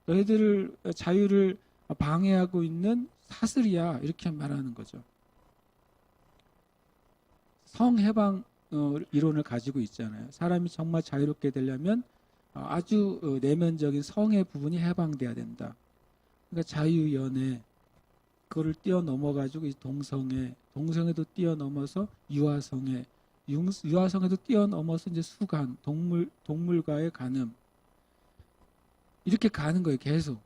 [SPEAKER 1] 너희들을 자유를 방해하고 있는 사슬이야. 이렇게 말하는 거죠. 성해방 이론을 가지고 있잖아요. 사람이 정말 자유롭게 되려면 아주 내면적인 성의 부분이 해방돼야 된다. 그러니까 자유연애 그거를 뛰어넘어가지고 이 동성애도 뛰어넘어서 유아성애도 뛰어넘어서 이제 수간, 동물과의 간음 이렇게 가는 거예요. 계속.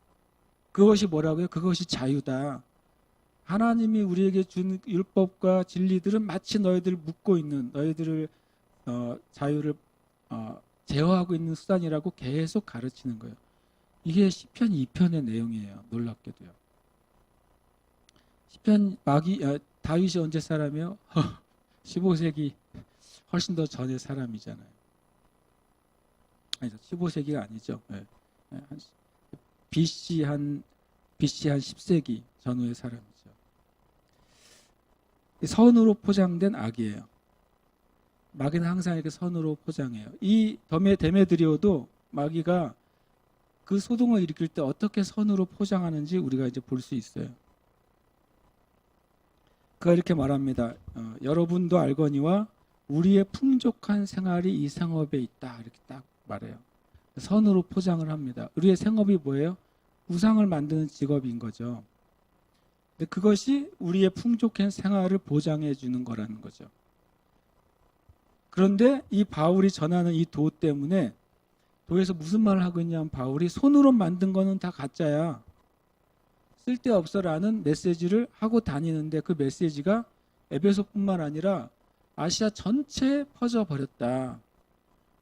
[SPEAKER 1] 그것이 뭐라고요? 그것이 자유다. 하나님이 우리에게 준 율법과 진리들은 마치 너희들을 묶고 있는 너희들을 자유를 제어하고 있는 수단이라고 계속 가르치는 거예요. 이게 시편 2편의 내용이에요. 놀랍게도요. 시편 다윗이 언제 사람이요? 15세기 훨씬 더 전의 사람이잖아요. 아니죠. 15세기가 아니죠. 네. BC 한 10세기 전후의 사람이죠. 선으로 포장된 악이에요. 마귀는 항상 이렇게 선으로 포장해요. 이 데메드리오도 마귀가 그 소동을 일으킬 때 어떻게 선으로 포장하는지 우리가 이제 볼 수 있어요. 그가 이렇게 말합니다. 여러분도 알거니와 우리의 풍족한 생활이 이 생업에 있다. 이렇게 딱 말해요. 선으로 포장을 합니다. 우리의 생업이 뭐예요? 우상을 만드는 직업인 거죠. 근데 그것이 우리의 풍족한 생활을 보장해 주는 거라는 거죠. 그런데 이 바울이 전하는 이 도 때문에 도에서 무슨 말을 하고 있냐면 바울이 손으로 만든 거는 다 가짜야. 쓸데없어라는 메시지를 하고 다니는데 그 메시지가 에베소뿐만 아니라 아시아 전체에 퍼져버렸다.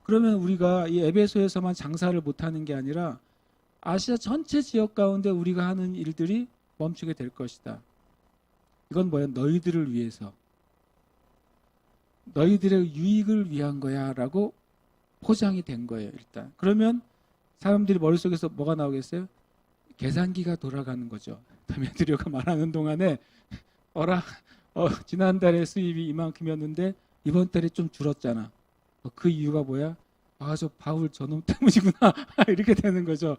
[SPEAKER 1] 그러면 우리가 이 에베소에서만 장사를 못하는 게 아니라 아시아 전체 지역 가운데 우리가 하는 일들이 멈추게 될 것이다. 이건 뭐야? 너희들을 위해서. 너희들의 유익을 위한 거야 라고 포장이 된 거예요. 일단. 그러면 사람들이 머릿속에서 뭐가 나오겠어요? 계산기가 돌아가는 거죠. 데메드리오가 말하는 동안에 지난달에 수입이 이만큼이었는데 이번 달에 좀 줄었잖아. 그 이유가 뭐야? 저 바울 저놈 때문이구나. 이렇게 되는 거죠.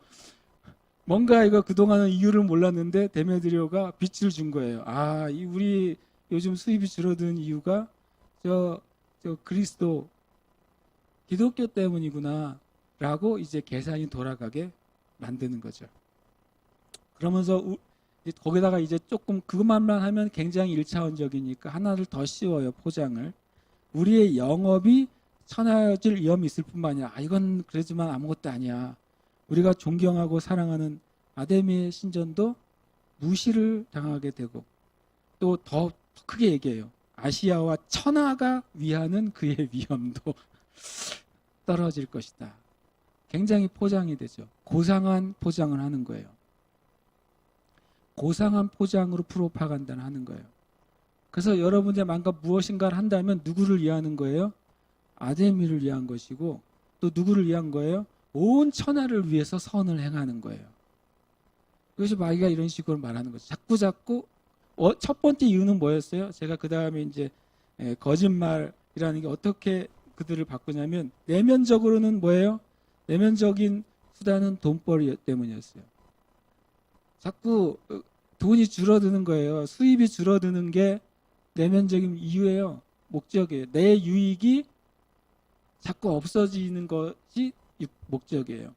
[SPEAKER 1] 뭔가 이거 그동안은 이유를 몰랐는데 데메드리오가 빛을 준 거예요. 우리 요즘 수입이 줄어든 이유가 저 그리스도 기독교 때문이구나 라고 이제 계산이 돌아가게 만드는 거죠. 그러면서 거기다가 이제 조금 그것만 하면 굉장히 일차원적이니까 하나를 더 씌워요, 포장을. 우리의 영업이 천하여질 위험이 있을 뿐만 아니라 이건 그러지만 아무것도 아니야. 우리가 존경하고 사랑하는 아데미의 신전도 무시를 당하게 되고, 또 더 크게 얘기해요. 아시아와 천하가 위하는 그의 위험도 떨어질 것이다. 굉장히 포장이 되죠. 고상한 포장을 하는 거예요. 고상한 포장으로 프로파간다를 하는 거예요. 그래서 여러분들 만약 무엇인가를 한다면 누구를 위하는 거예요? 아데미를 위한 것이고, 또 누구를 위한 거예요? 온 천하를 위해서 선을 행하는 거예요. 그것이 마귀가 이런 식으로 말하는 거죠. 자꾸 첫 번째 이유는 뭐였어요? 제가 그 다음에 이제 거짓말이라는 게 어떻게 그들을 바꾸냐면, 내면적으로는 뭐예요? 내면적인 수단은 돈벌이 때문이었어요. 자꾸 돈이 줄어드는 거예요. 수입이 줄어드는 게 내면적인 이유예요. 목적이에요. 내 유익이 자꾸 없어지는 것이 목적이에요.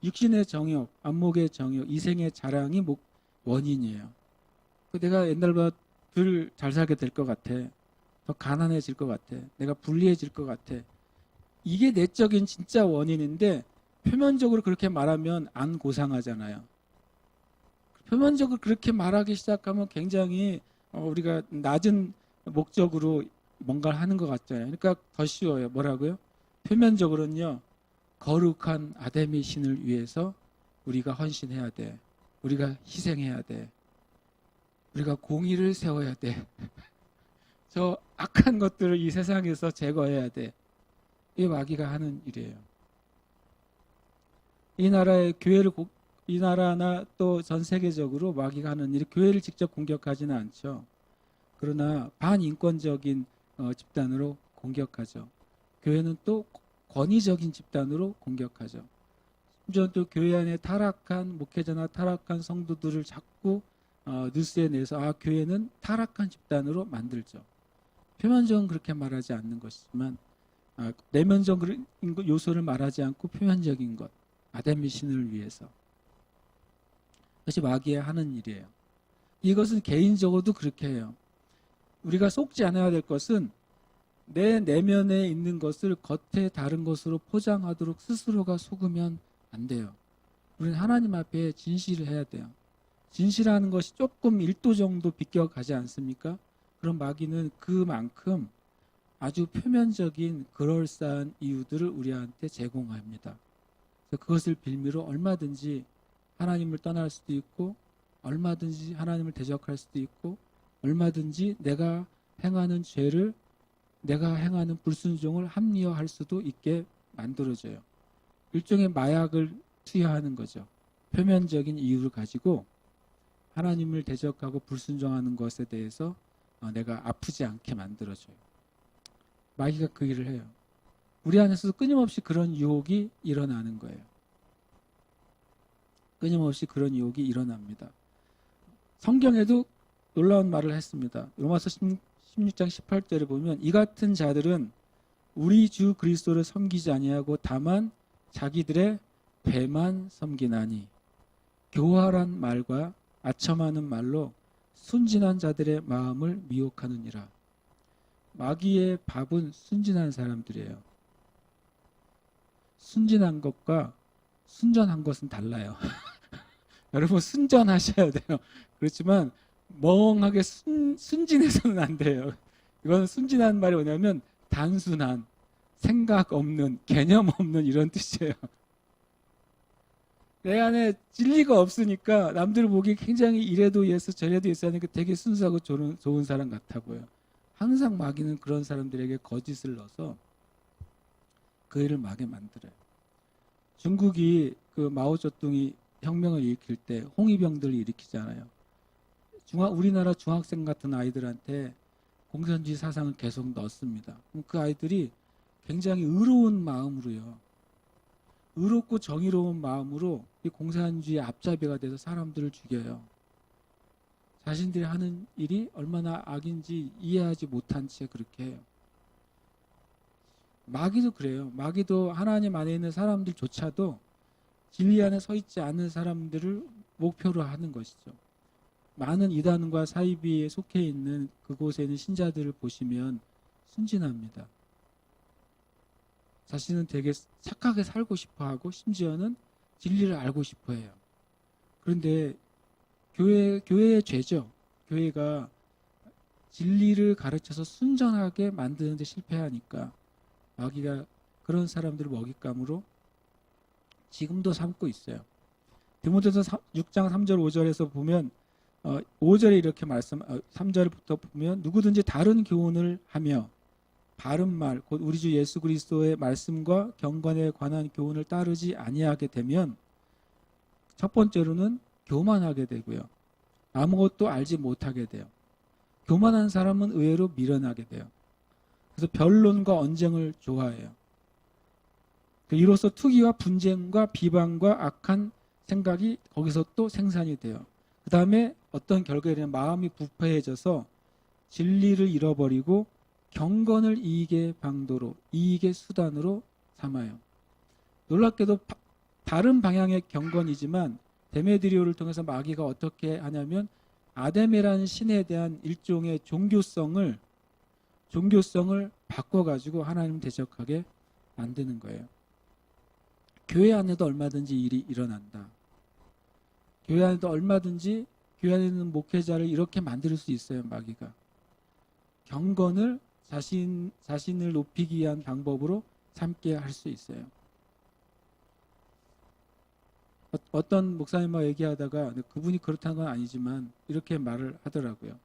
[SPEAKER 1] 육신의 정욕, 안목의 정욕, 이생의 자랑이 원인이에요. 내가 옛날보다 덜 잘 살게 될 것 같아. 더 가난해질 것 같아. 내가 불리해질 것 같아. 이게 내적인 진짜 원인인데, 표면적으로 그렇게 말하면 안 고상하잖아요. 표면적으로 그렇게 말하기 시작하면 굉장히 우리가 낮은 목적으로 뭔가를 하는 것 같잖아요. 그러니까 더 쉬워요. 뭐라고요? 표면적으로는요, 거룩한 아데미 신을 위해서 우리가 헌신해야 돼. 우리가 희생해야 돼. 우리가 공의를 세워야 돼. 저 악한 것들을 이 세상에서 제거해야 돼. 이게 마귀가 하는 일이에요. 이 나라의 교회를 이 나라나 또 전 세계적으로 마귀가 하는 일이 교회를 직접 공격하지는 않죠. 그러나 반인권적인 집단으로 공격하죠. 교회는 또 권위적인 집단으로 공격하죠. 심지어 또 교회 안에 타락한 목회자나 타락한 성도들을 자꾸 뉴스에 내서 교회는 타락한 집단으로 만들죠. 표면적은 그렇게 말하지 않는 것이지만 내면적인 요소를 말하지 않고 표면적인 것, 아데미 신을 위해서. 그것이 마귀의 하는 일이에요. 이것은 개인적으로도 그렇게 해요. 우리가 속지 않아야 될 것은 내 내면에 있는 것을 겉에 다른 것으로 포장하도록 스스로가 속으면 안 돼요. 우리는 하나님 앞에 진실을 해야 돼요. 진실하는 것이 조금 1도 정도 비껴가지 않습니까? 그럼 마귀는 그만큼 아주 표면적인 그럴싸한 이유들을 우리한테 제공합니다. 그래서 그것을 빌미로 얼마든지 하나님을 떠날 수도 있고, 얼마든지 하나님을 대적할 수도 있고, 얼마든지 내가 행하는 죄를, 내가 행하는 불순종을 합리화할 수도 있게 만들어져요. 일종의 마약을 투여하는 거죠. 표면적인 이유를 가지고 하나님을 대적하고 불순종하는 것에 대해서 내가 아프지 않게 만들어줘요. 마귀가 그 일을 해요. 우리 안에서도 끊임없이 그런 유혹이 일어나는 거예요. 끊임없이 그런 유혹이 일어납니다. 성경에도 놀라운 말을 했습니다. 로마서 16장 18절에 보면, 이 같은 자들은 우리 주 그리스도를 섬기지 아니하고 다만 자기들의 배만 섬기나니, 교활한 말과 아첨하는 말로 순진한 자들의 마음을 미혹하느니라. 마귀의 밥은 순진한 사람들이에요. 순진한 것과 순전한 것은 달라요. 여러분 순전하셔야 돼요. 그렇지만 멍하게 순진해서는 안 돼요. 이건 순진한 말이 뭐냐면 단순한, 생각 없는, 개념 없는 이런 뜻이에요. 내 안에 진리가 없으니까 남들 보기 굉장히 이래도 예수 저래도 예수 하니까 되게 순수하고 좋은 사람 같아 보여. 항상 마귀는 그런 사람들에게 거짓을 넣어서 그 일을 마게 만들어요. 중국이 그 마오쩌둥이 혁명을 일으킬 때 홍위병들을 일으키잖아요. 우리나라 중학생 같은 아이들한테 공산주의 사상을 계속 넣습니다. 그 아이들이 굉장히 의로운 마음으로요. 의롭고 정의로운 마음으로 이 공산주의 앞잡이가 돼서 사람들을 죽여요. 자신들이 하는 일이 얼마나 악인지 이해하지 못한 채 그렇게 해요. 마귀도 그래요. 마귀도 하나님 안에 있는 사람들조차도 진리 안에 서 있지 않는 사람들을 목표로 하는 것이죠. 많은 이단과 사이비에 속해 있는 그곳에 있는 신자들을 보시면 순진합니다. 자신은 되게 착하게 살고 싶어 하고 심지어는 진리를 알고 싶어 해요. 그런데 교회의 죄죠. 교회가 진리를 가르쳐서 순전하게 만드는 데 실패하니까 마귀가 그런 사람들을 먹잇감으로 지금도 삼고 있어요. 디모데서 6장 3절 5절에서 보면 5절에 이렇게 3절부터 보면 누구든지 다른 교훈을 하며 바른 말, 곧 우리 주 예수 그리스도의 말씀과 경건에 관한 교훈을 따르지 아니하게 되면 첫 번째로는 교만하게 되고요. 아무것도 알지 못하게 돼요. 교만한 사람은 의외로 미련하게 돼요. 그래서 변론과 언쟁을 좋아해요. 이로써 투기와 분쟁과 비방과 악한 생각이 거기서 또 생산이 돼요. 그 다음에 어떤 결과에는 마음이 부패해져서 진리를 잃어버리고 경건을 이익의 방도로, 이익의 수단으로 삼아요. 놀랍게도 다른 방향의 경건이지만 데메드리오를 통해서 마귀가 어떻게 하냐면 아데메라는 신에 대한 일종의 종교성을 바꿔가지고 하나님을 대적하게 만드는 거예요. 교회 안에도 얼마든지 일이 일어난다. 교회 안에도 얼마든지 교회 안에 있는 목회자를 이렇게 만들 수 있어요. 마귀가. 경건을 자신을 높이기 위한 방법으로 삼게 할 수 있어요. 어떤 목사님과 얘기하다가 그분이 그렇다는 건 아니지만 이렇게 말을 하더라고요.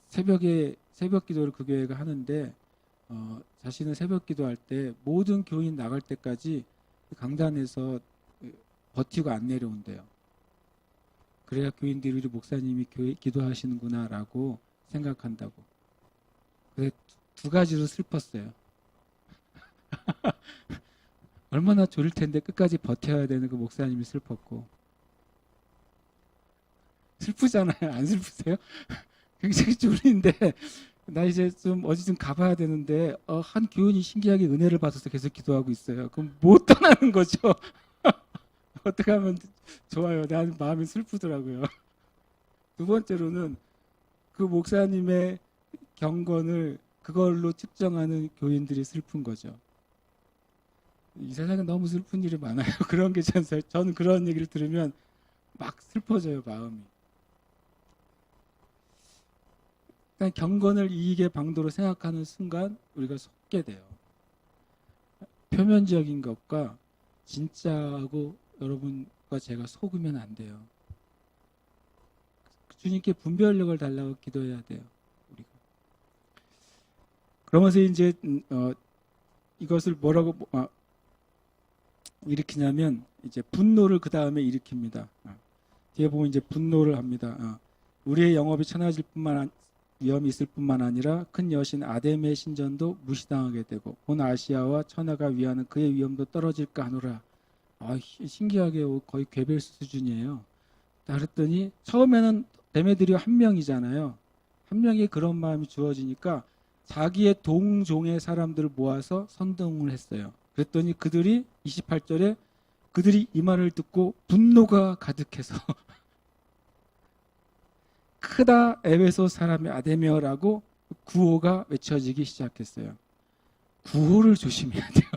[SPEAKER 1] 새벽 기도를 그 교회가 하는데 자신은 새벽 기도할 때 모든 교인 나갈 때까지 강단에서 버티고 안 내려온대요. 그래야 교인들이 우리 목사님이 기도하시는구나 라고 생각한다고. 그래서 두 가지로 슬펐어요. 얼마나 졸릴 텐데 끝까지 버텨야 되는 그 목사님이 슬펐고. 슬프잖아요. 안 슬프세요? 굉장히 졸린데 나 이제 좀 어디 좀 가봐야 되는데 한 교인이 신기하게 은혜를 받아서 계속 기도하고 있어요. 그럼 못 떠나는 거죠. 어떻게 하면 좋아요. 나는 마음이 슬프더라고요. 두 번째로는 그 목사님의 경건을 그걸로 측정하는 교인들이 슬픈 거죠. 이 세상에 너무 슬픈 일이 많아요. 그런 게 저는 그런 얘기를 들으면 막 슬퍼져요, 마음이. 그러니까 경건을 이익의 방도로 생각하는 순간 우리가 속게 돼요. 표면적인 것과 진짜하고 여러분과 제가 속으면 안 돼요. 주님께 분별력을 달라고 기도해야 돼요. 우리가. 그러면서 이제 이것을 뭐라고 일으키냐면 이제 분노를 그 다음에 일으킵니다. 뒤에 보면 이제 분노를 합니다. 우리의 영업이 천하질 위험이 있을 뿐만 아니라 큰 여신 아데메의 신전도 무시당하게 되고 온 아시아와 천하가 위하는 그의 위험도 떨어질까 하노라. 신기하게 거의 괴벨스 수준이에요. 그랬더니 처음에는 데메드리오 한 명이잖아요. 한 명이 그런 마음이 주어지니까 자기의 동종의 사람들을 모아서 선동을 했어요. 그랬더니 그들이 28절에 그들이 이 말을 듣고 분노가 가득해서 크다 에베소 사람의 아데메어라고 구호가 외쳐지기 시작했어요. 구호를 조심해야 돼요.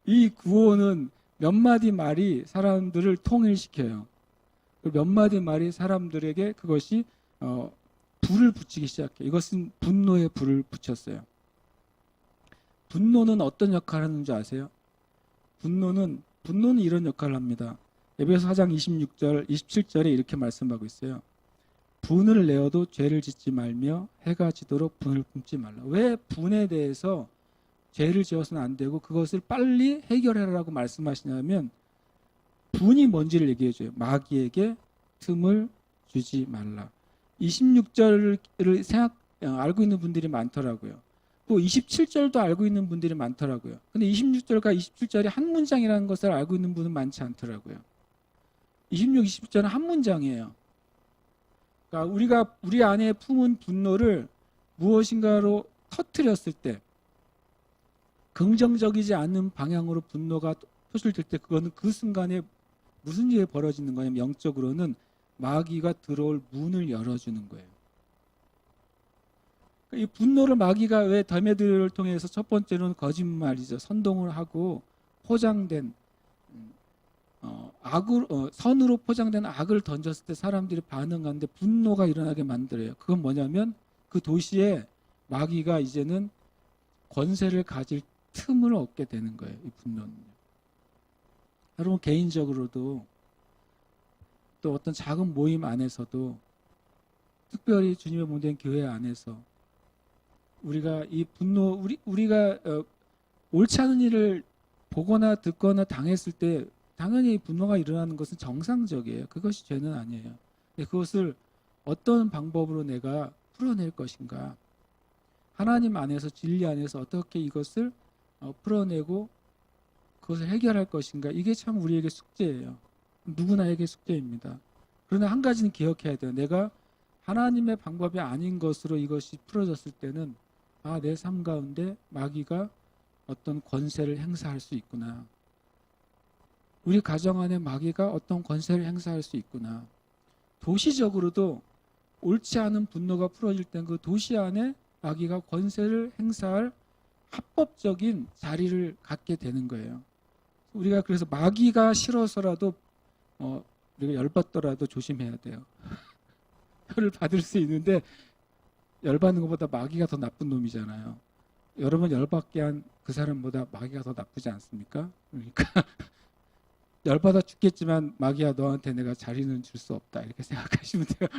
[SPEAKER 1] 이 구호는 몇 마디 말이 사람들을 통일시켜요. 몇 마디 말이 사람들에게 그것이 불을 붙이기 시작해요. 이것은 분노에 불을 붙였어요. 분노는 어떤 역할을 하는 줄 아세요? 분노는 이런 역할을 합니다. 에베소 4장 26절, 27절에 이렇게 말씀하고 있어요. 분을 내어도 죄를 짓지 말며 해가 지도록 분을 품지 말라. 왜 분에 대해서 죄를 지어서는 안 되고 그것을 빨리 해결하라고 말씀하시냐면 분이 뭔지를 얘기해줘요. 마귀에게 틈을 주지 말라. 26절을 알고 있는 분들이 많더라고요. 또 27절도 알고 있는 분들이 많더라고요. 근데 26절과 27절이 한 문장이라는 것을 알고 있는 분은 많지 않더라고요. 26, 27절은 한 문장이에요. 그러니까 우리 안에 품은 분노를 무엇인가로 터뜨렸을 때 긍정적이지 않은 방향으로 분노가 표출될 때 그거는 그 순간에 무슨 일이 벌어지는 거냐면 영적으로는 마귀가 들어올 문을 열어주는 거예요. 이 분노를 마귀가 왜 더메들을 통해서 첫 번째로는 거짓말이죠. 선동을 하고 포장된 선으로 포장된 악을 던졌을 때 사람들이 반응하는데 분노가 일어나게 만들어요. 그건 뭐냐면 그 도시에 마귀가 이제는 권세를 가질 틈을 얻게 되는 거예요. 이 분노는요. 여러분 개인적으로도 또 어떤 작은 모임 안에서도 특별히 주님의 몸된 교회 안에서 우리가 이 분노 우리가 옳지 않은 일을 보거나 듣거나 당했을 때 당연히 분노가 일어나는 것은 정상적이에요. 그것이 죄는 아니에요. 근데 그것을 어떤 방법으로 내가 풀어낼 것인가, 하나님 안에서 진리 안에서 어떻게 이것을 풀어내고 그것을 해결할 것인가, 이게 참 우리에게 숙제예요. 누구나에게 숙제입니다. 그러나 한 가지는 기억해야 돼요. 내가 하나님의 방법이 아닌 것으로 이것이 풀어졌을 때는 내 삶 가운데 마귀가 어떤 권세를 행사할 수 있구나. 우리 가정 안에 마귀가 어떤 권세를 행사할 수 있구나. 도시적으로도 옳지 않은 분노가 풀어질 땐 그 도시 안에 마귀가 권세를 행사할 합법적인 자리를 갖게 되는 거예요. 우리가 그래서 마귀가 싫어서라도 우리가 열받더라도 조심해야 돼요. 혀를 받을 수 있는데 열받는 것보다 마귀가 더 나쁜 놈이잖아요. 여러분 열받게 한 그 사람보다 마귀가 더 나쁘지 않습니까? 그러니까 열받아 죽겠지만 마귀야 너한테 내가 자리는 줄 수 없다 이렇게 생각하시면 돼요.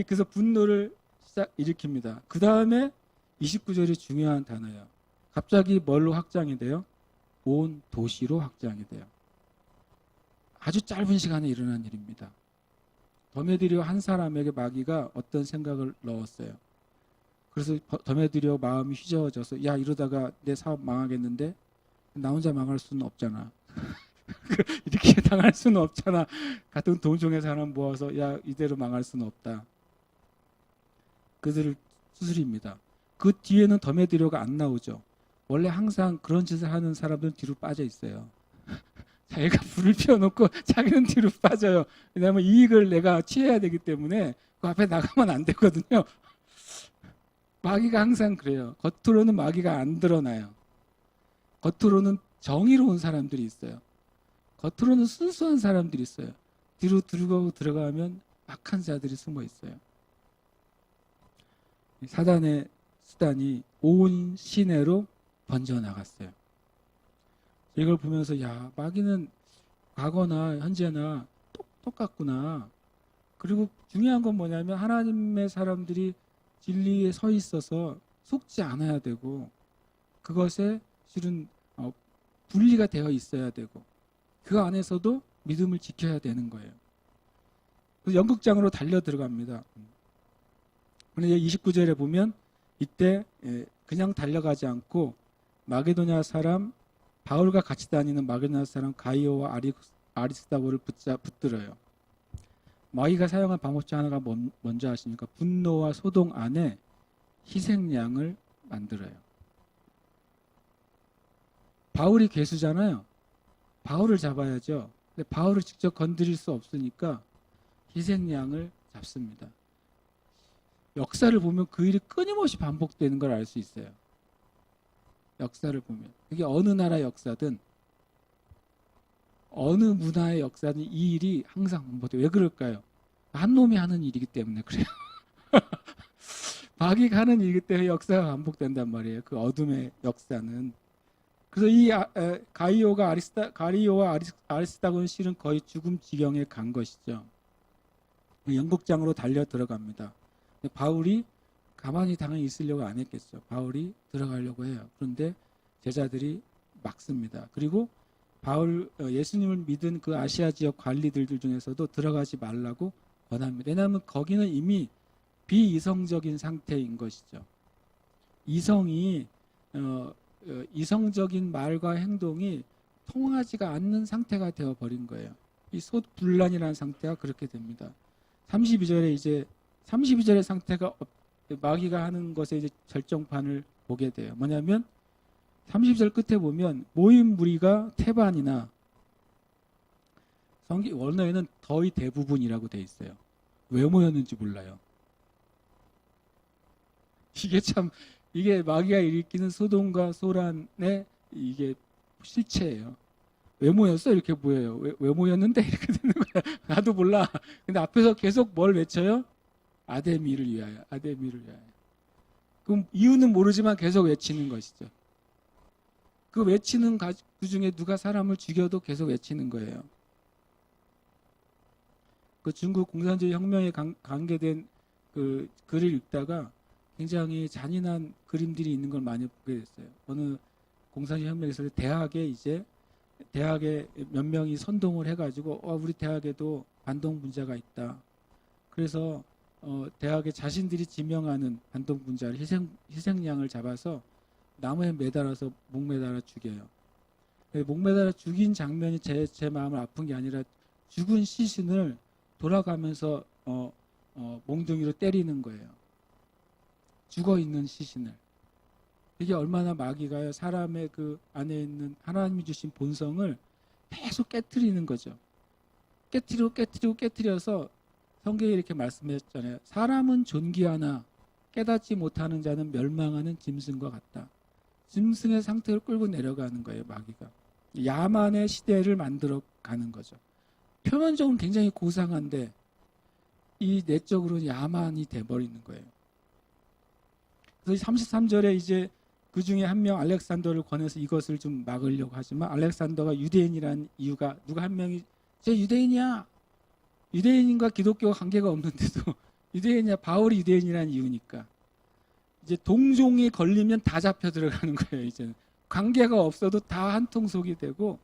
[SPEAKER 1] 그래서 분노를 일으킵니다. 그 다음에 29절이 중요한 단어예요. 갑자기 뭘로 확장이 돼요? 온 도시로 확장이 돼요. 아주 짧은 시간에 일어난 일입니다. 더메드리오 한 사람에게 마귀가 어떤 생각을 넣었어요. 그래서 더메드리오 마음이 휘저어져서 야 이러다가 내 사업 망하겠는데 나 혼자 망할 수는 없잖아. 이렇게 당할 수는 없잖아. 같은 동종의 사람 모아서 야 이대로 망할 수는 없다. 그들을 수술입니다. 그 뒤에는 더메드리오가 안 나오죠. 원래 항상 그런 짓을 하는 사람들은 뒤로 빠져 있어요. 자기가 불을 피워놓고 자기는 뒤로 빠져요. 왜냐하면 이익을 내가 취해야 되기 때문에 그 앞에 나가면 안 되거든요. 마귀가 항상 그래요. 겉으로는 마귀가 안 드러나요. 겉으로는 정의로운 사람들이 있어요. 겉으로는 순수한 사람들이 있어요. 뒤로 들어가면 악한 자들이 숨어 있어요. 사단의 수단이 온 시내로 번져나갔어요. 이걸 보면서 야 마귀는 과거나 현재나 똑같구나. 그리고 중요한 건 뭐냐면 하나님의 사람들이 진리에 서 있어서 속지 않아야 되고 그것에 실은 분리가 되어 있어야 되고 그 안에서도 믿음을 지켜야 되는 거예요. 그래서 연극장으로 달려 들어갑니다. 그런데 29절에 보면 이때 그냥 달려가지 않고 마게도냐 사람 바울과 같이 다니는 마게도냐 사람 가이오와 아리스다고를 붙들어요. 마귀가 사용한 방법 중 하나가 뭔지 아십니까? 분노와 소동 안에 희생양을 만들어요. 바울이 괴수잖아요. 바울을 잡아야죠. 근데 바울을 직접 건드릴 수 없으니까 희생양을 잡습니다. 역사를 보면 그 일이 끊임없이 반복되는 걸 알 수 있어요. 역사를 보면 이게 어느 나라 역사든 어느 문화의 역사든 이 일이 항상 반복돼요. 왜 그럴까요? 한 놈이 하는 일이기 때문에 그래요. 마귀가 하는 일이기 때문에 역사가 반복된단 말이에요. 그 어둠의 역사는. 그래서 이 가리오와 아리스다고는 실은 거의 죽음 지경에 간 것이죠. 연극장으로 달려 들어갑니다. 바울이 가만히 당연히 있으려고 안 했겠죠. 바울이 들어가려고 해요. 그런데 제자들이 막습니다. 그리고 예수님을 믿은 그 아시아 지역 관리들 중에서도 들어가지 말라고 권합니다. 왜냐하면 거기는 이미 비이성적인 상태인 것이죠. 이성적인 말과 행동이 통하지가 않는 상태가 되어버린 거예요. 이 솥불란이라는 상태가 그렇게 됩니다. 32절의 상태가 마귀가 하는 것에 이제 절정판을 보게 돼요. 뭐냐면 30절 끝에 보면 모인 무리가 태반이나 원어에는 거의 대부분이라고 돼 있어요. 왜 모였는지 몰라요. 이게 마귀가 일으키는 소돔과 소란의 이게 실체예요. 왜 모였어? 이렇게 보여요. 왜 모였는데? 이렇게 되는 거야. 나도 몰라. 근데 앞에서 계속 뭘 외쳐요? 아데미를 위하여, 아데미를 위하여. 그럼 이유는 모르지만 계속 외치는 것이죠. 그 외치는 그 중에 누가 사람을 죽여도 계속 외치는 거예요. 그 중국 공산주의 혁명에 관계된 그 글을 읽다가 굉장히 잔인한 그림들이 있는 걸 많이 보게 됐어요. 어느 공산주의 혁명에서 대학에 몇 명이 선동을 해가지고 우리 대학에도 반동 분자가 있다. 그래서 대학에 자신들이 지명하는 반동 분자를 희생양을 잡아서 나무에 매달아서 목 매달아 죽여요. 목 매달아 죽인 장면이 제 마음을 아픈 게 아니라 죽은 시신을 돌아가면서 몽둥이로 때리는 거예요. 죽어 있는 시신을. 이게 얼마나 마귀가요, 사람의 그 안에 있는 하나님이 주신 본성을 계속 깨트리는 거죠. 깨트려서 성경에 이렇게 말씀하셨잖아요. 사람은 존귀하나 깨닫지 못하는 자는 멸망하는 짐승과 같다. 짐승의 상태를 끌고 내려가는 거예요, 마귀가. 야만의 시대를 만들어 가는 거죠. 표면적으로는 굉장히 고상한데 이 내적으로는 야만이 돼버리는 거예요. 그래서 33절에 이제 그 중에 한 명 알렉산더를 권해서 이것을 좀 막으려고 하지만 알렉산더가 유대인이라는 이유가 누가 한 명이 쟤 유대인이야. 유대인과 기독교가 관계가 없는데도 유대인이야. 바울이 유대인이라는 이유니까. 이제 동종이 걸리면 다 잡혀 들어가는 거예요. 이제는 관계가 없어도 다 한 통속이 되고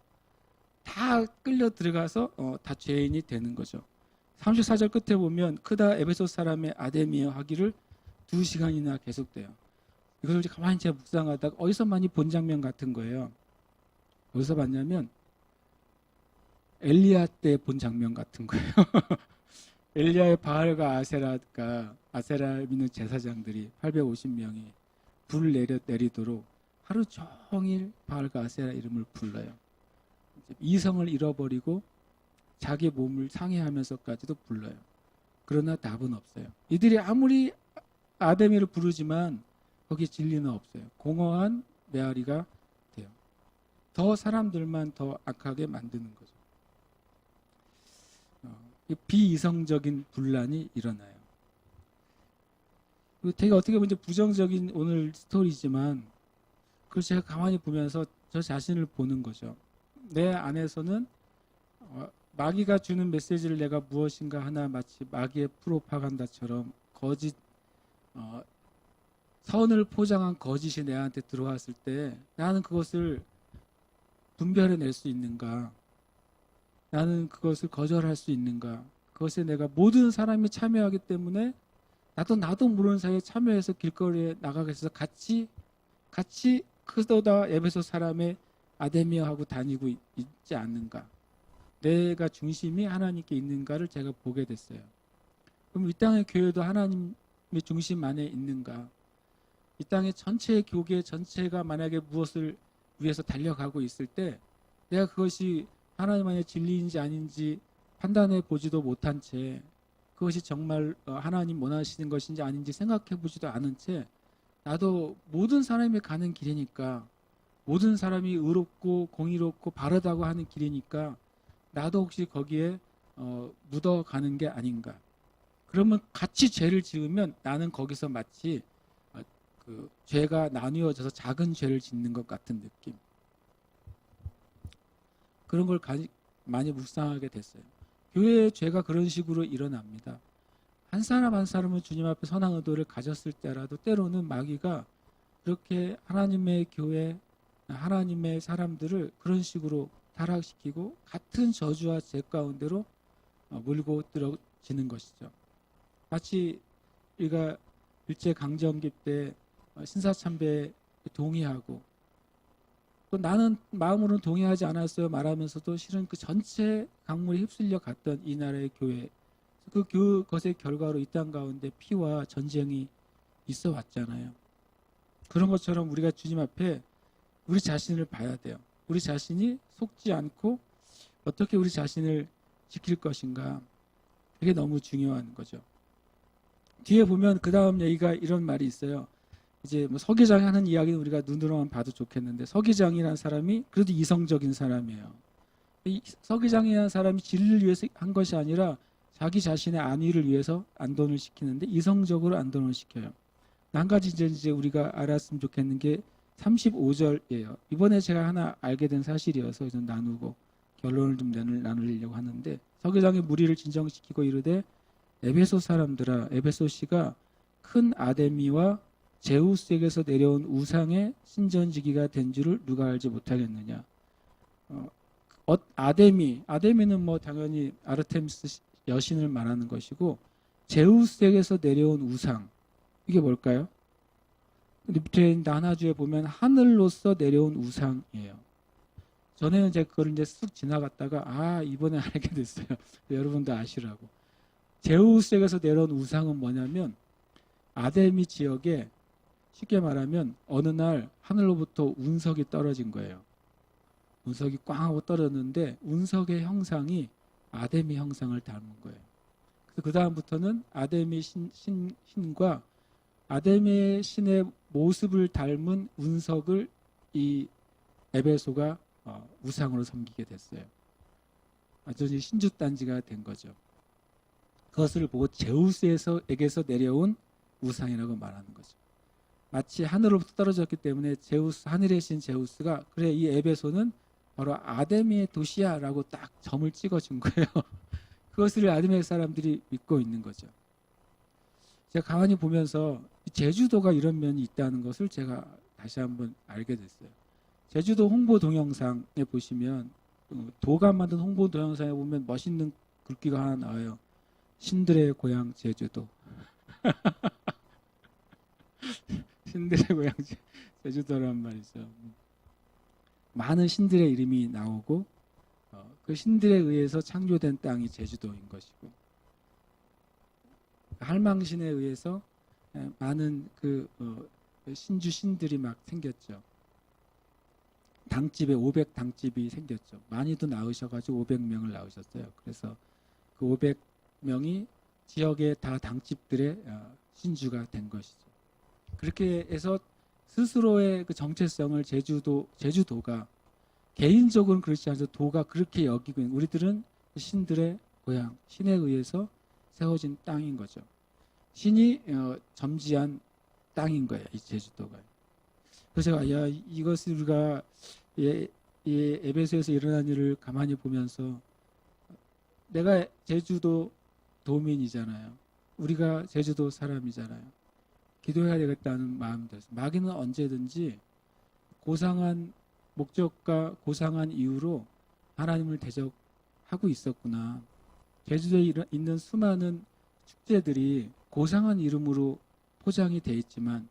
[SPEAKER 1] 다 끌려 들어가서 다 죄인이 되는 거죠. 34절 끝에 보면 크다 에베소 사람의 아데미어 하기를 2시간이나 계속돼요. 이걸 가만히 제가 묵상하다가 어디서 많이 본 장면 같은 거예요. 어디서 봤냐면 엘리야 때 본 장면 같은 거예요. 엘리야의 바알과 아세라 믿는 제사장들이 850명이 불을 내리도록 하루 종일 바알과 아세라 이름을 불러요. 이성을 잃어버리고 자기 몸을 상해하면서까지도 불러요. 그러나 답은 없어요. 이들이 아무리 아데미를 부르지만 거기에 진리는 없어요. 공허한 메아리가 돼요. 더 사람들만 더 악하게 만드는 거죠. 비이성적인 분란이 일어나요. 되게 어떻게 보면 부정적인 오늘 스토리지만 그걸 제가 가만히 보면서 저 자신을 보는 거죠. 내 안에서는 마귀가 주는 메시지를 내가 무엇인가 하나 마치 마귀의 프로파간다처럼 거짓 선을 포장한 거짓이 내한테 들어왔을 때 나는 그것을 분별해낼 수 있는가? 나는 그것을 거절할 수 있는가? 그것에 내가 모든 사람이 참여하기 때문에 나도 모르는 사이에 참여해서 길거리에 나가게 해서 같이 크도다 에베소 사람의 아데미어하고 다니고 있지 않는가? 내가 중심이 하나님께 있는가를 제가 보게 됐어요. 그럼 이 땅의 교회도 하나님의 중심 안에 있는가? 이 땅의 전체의 교계 전체가 만약에 무엇을 위해서 달려가고 있을 때 내가 그것이 하나님 안의 진리인지 아닌지 판단해 보지도 못한 채 그것이 정말 하나님 원하시는 것인지 아닌지 생각해 보지도 않은 채 나도 모든 사람이 가는 길이니까 모든 사람이 의롭고 공의롭고 바르다고 하는 길이니까 나도 혹시 거기에 묻어가는 게 아닌가. 그러면 같이 죄를 지으면 나는 거기서 마치 그 죄가 나뉘어져서 작은 죄를 짓는 것 같은 느낌. 그런 걸 많이 묵상하게 됐어요. 교회의 죄가 그런 식으로 일어납니다. 한 사람 한 사람은 주님 앞에 선한 의도를 가졌을 때라도 때로는 마귀가 그렇게 하나님의 교회, 하나님의 사람들을 그런 식으로 타락시키고 같은 저주와 죄 가운데로 몰고 들어지는 것이죠. 마치 우리가 일제강점기 때 신사참배에 동의하고 또 나는 마음으로는 동의하지 않았어요 말하면서도 실은 그 전체 강물에 휩쓸려 갔던 이 나라의 교회 그것의 결과로 이 땅 가운데 피와 전쟁이 있어 왔잖아요. 그런 것처럼 우리가 주님 앞에 우리 자신을 봐야 돼요. 우리 자신이 속지 않고 어떻게 우리 자신을 지킬 것인가? 이게 너무 중요한 거죠. 뒤에 보면 그 다음 얘기가 이런 말이 있어요. 이제 뭐 서기장이 하는 이야기는 우리가 눈으로만 봐도 좋겠는데 서기장이라는 사람이 그래도 이성적인 사람이에요. 이 서기장이라는 사람이 진리를 위해서 한 것이 아니라 자기 자신의 안위를 위해서 안돈을 시키는데 이성적으로 안돈을 시켜요. 한 가지 이제 우리가 알았으면 좋겠는 게 35절이에요. 이번에 제가 하나 알게 된 사실이어서 좀 나누고 결론을 좀 나누려고 하는데 서기장이 무리를 진정시키고 이르되 에베소 사람들아 에베소시가 큰 아데미와 제우스에게서 내려온 우상의 신전지기가 된 줄을 누가 알지 못하겠느냐. 아데미는 뭐 당연히 아르테미스 여신을 말하는 것이고 제우스에게서 내려온 우상 이게 뭘까요? 밑에 나나주에 보면 하늘로서 내려온 우상이에요. 전에는 제가 그걸 이제 쑥 지나갔다가 이번에 알게 됐어요. 여러분도 아시라고. 제우스에게서 내려온 우상은 뭐냐면 아데미 지역에 쉽게 말하면 어느 날 하늘로부터 운석이 떨어진 거예요. 운석이 꽝 하고 떨어졌는데 운석의 형상이 아데미 형상을 닮은 거예요. 그래서 그 다음부터는 아데미 신과 아데미의 신의 모습을 닮은 운석을 이 에베소가 우상으로 섬기게 됐어요. 완전히 신주단지가 된 거죠. 그것을 보고 제우스에게서 내려온 우상이라고 말하는 거죠. 마치 하늘로부터 떨어졌기 때문에 하늘의 신 제우스가 그래 이 에베소는 바로 아데미의 도시야라고 딱 점을 찍어준 거예요. 그것을 아데미 사람들이 믿고 있는 거죠. 제가 가만히 보면서 제주도가 이런 면이 있다는 것을 제가 다시 한번 알게 됐어요. 제주도 홍보 동영상에 보시면 도가 만든 홍보 동영상에 보면 멋있는 글귀가 하나 나와요. 신들의 고향 제주도. 신들의 고향 제주도란 말이죠. 많은 신들의 이름이 나오고 그 신들에 의해서 창조된 땅이 제주도인 것이고 할망신에 의해서 많은 신주 신들이 막 생겼죠. 당집에 500당집이 생겼죠. 많이도 낳으셔가지고 500명을 낳으셨어요. 그래서 그 500명이 지역의 다 당집들의 신주가 된 것이죠. 그렇게 해서 스스로의 그 정체성을 제주도가 개인적으로는 그렇지 않아서 도가 그렇게 여기고 있는 우리들은 신들의 고향, 신에 의해서 세워진 땅인 거죠. 신이 점지한 땅인 거예요. 이 제주도가. 그래서 제가 이것을 우리가 에베소에서 일어난 일을 가만히 보면서 내가 제주도 도민이잖아요. 우리가 제주도 사람이잖아요. 기도해야 되겠다는 마음이 들었어요. 마귀는 언제든지 고상한 목적과 고상한 이유로 하나님을 대적하고 있었구나. 제주도에 있는 수많은 축제들이 고상한 이름으로 포장이 돼 있지만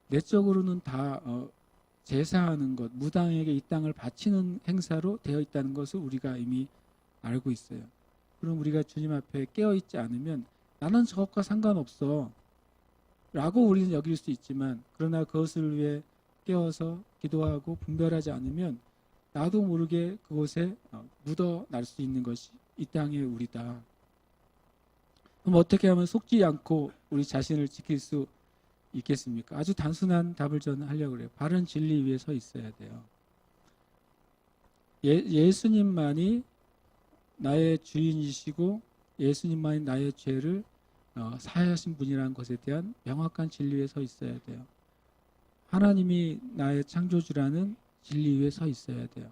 [SPEAKER 1] 내적으로는 다 제사하는 것, 무당에게 이 땅을 바치는 행사로 되어 있다는 것을 우리가 이미 알고 있어요. 그럼 우리가 주님 앞에 깨어있지 않으면 나는 저것과 상관없어 라고 우리는 여길 수 있지만 그러나 그것을 위해 깨어서 기도하고 분별하지 않으면 나도 모르게 그곳에 묻어날 수 있는 것이 이 땅의 우리다. 그럼 어떻게 하면 속지 않고 우리 자신을 지킬 수 있겠습니까? 아주 단순한 답을 저는 하려고 그래요. 바른 진리 위에 서 있어야 돼요. 예수님만이 나의 주인이시고 예수님만이 나의 죄를 사하신 분이라는 것에 대한 명확한 진리 위에 서 있어야 돼요. 하나님이 나의 창조주라는 진리 위에 서 있어야 돼요.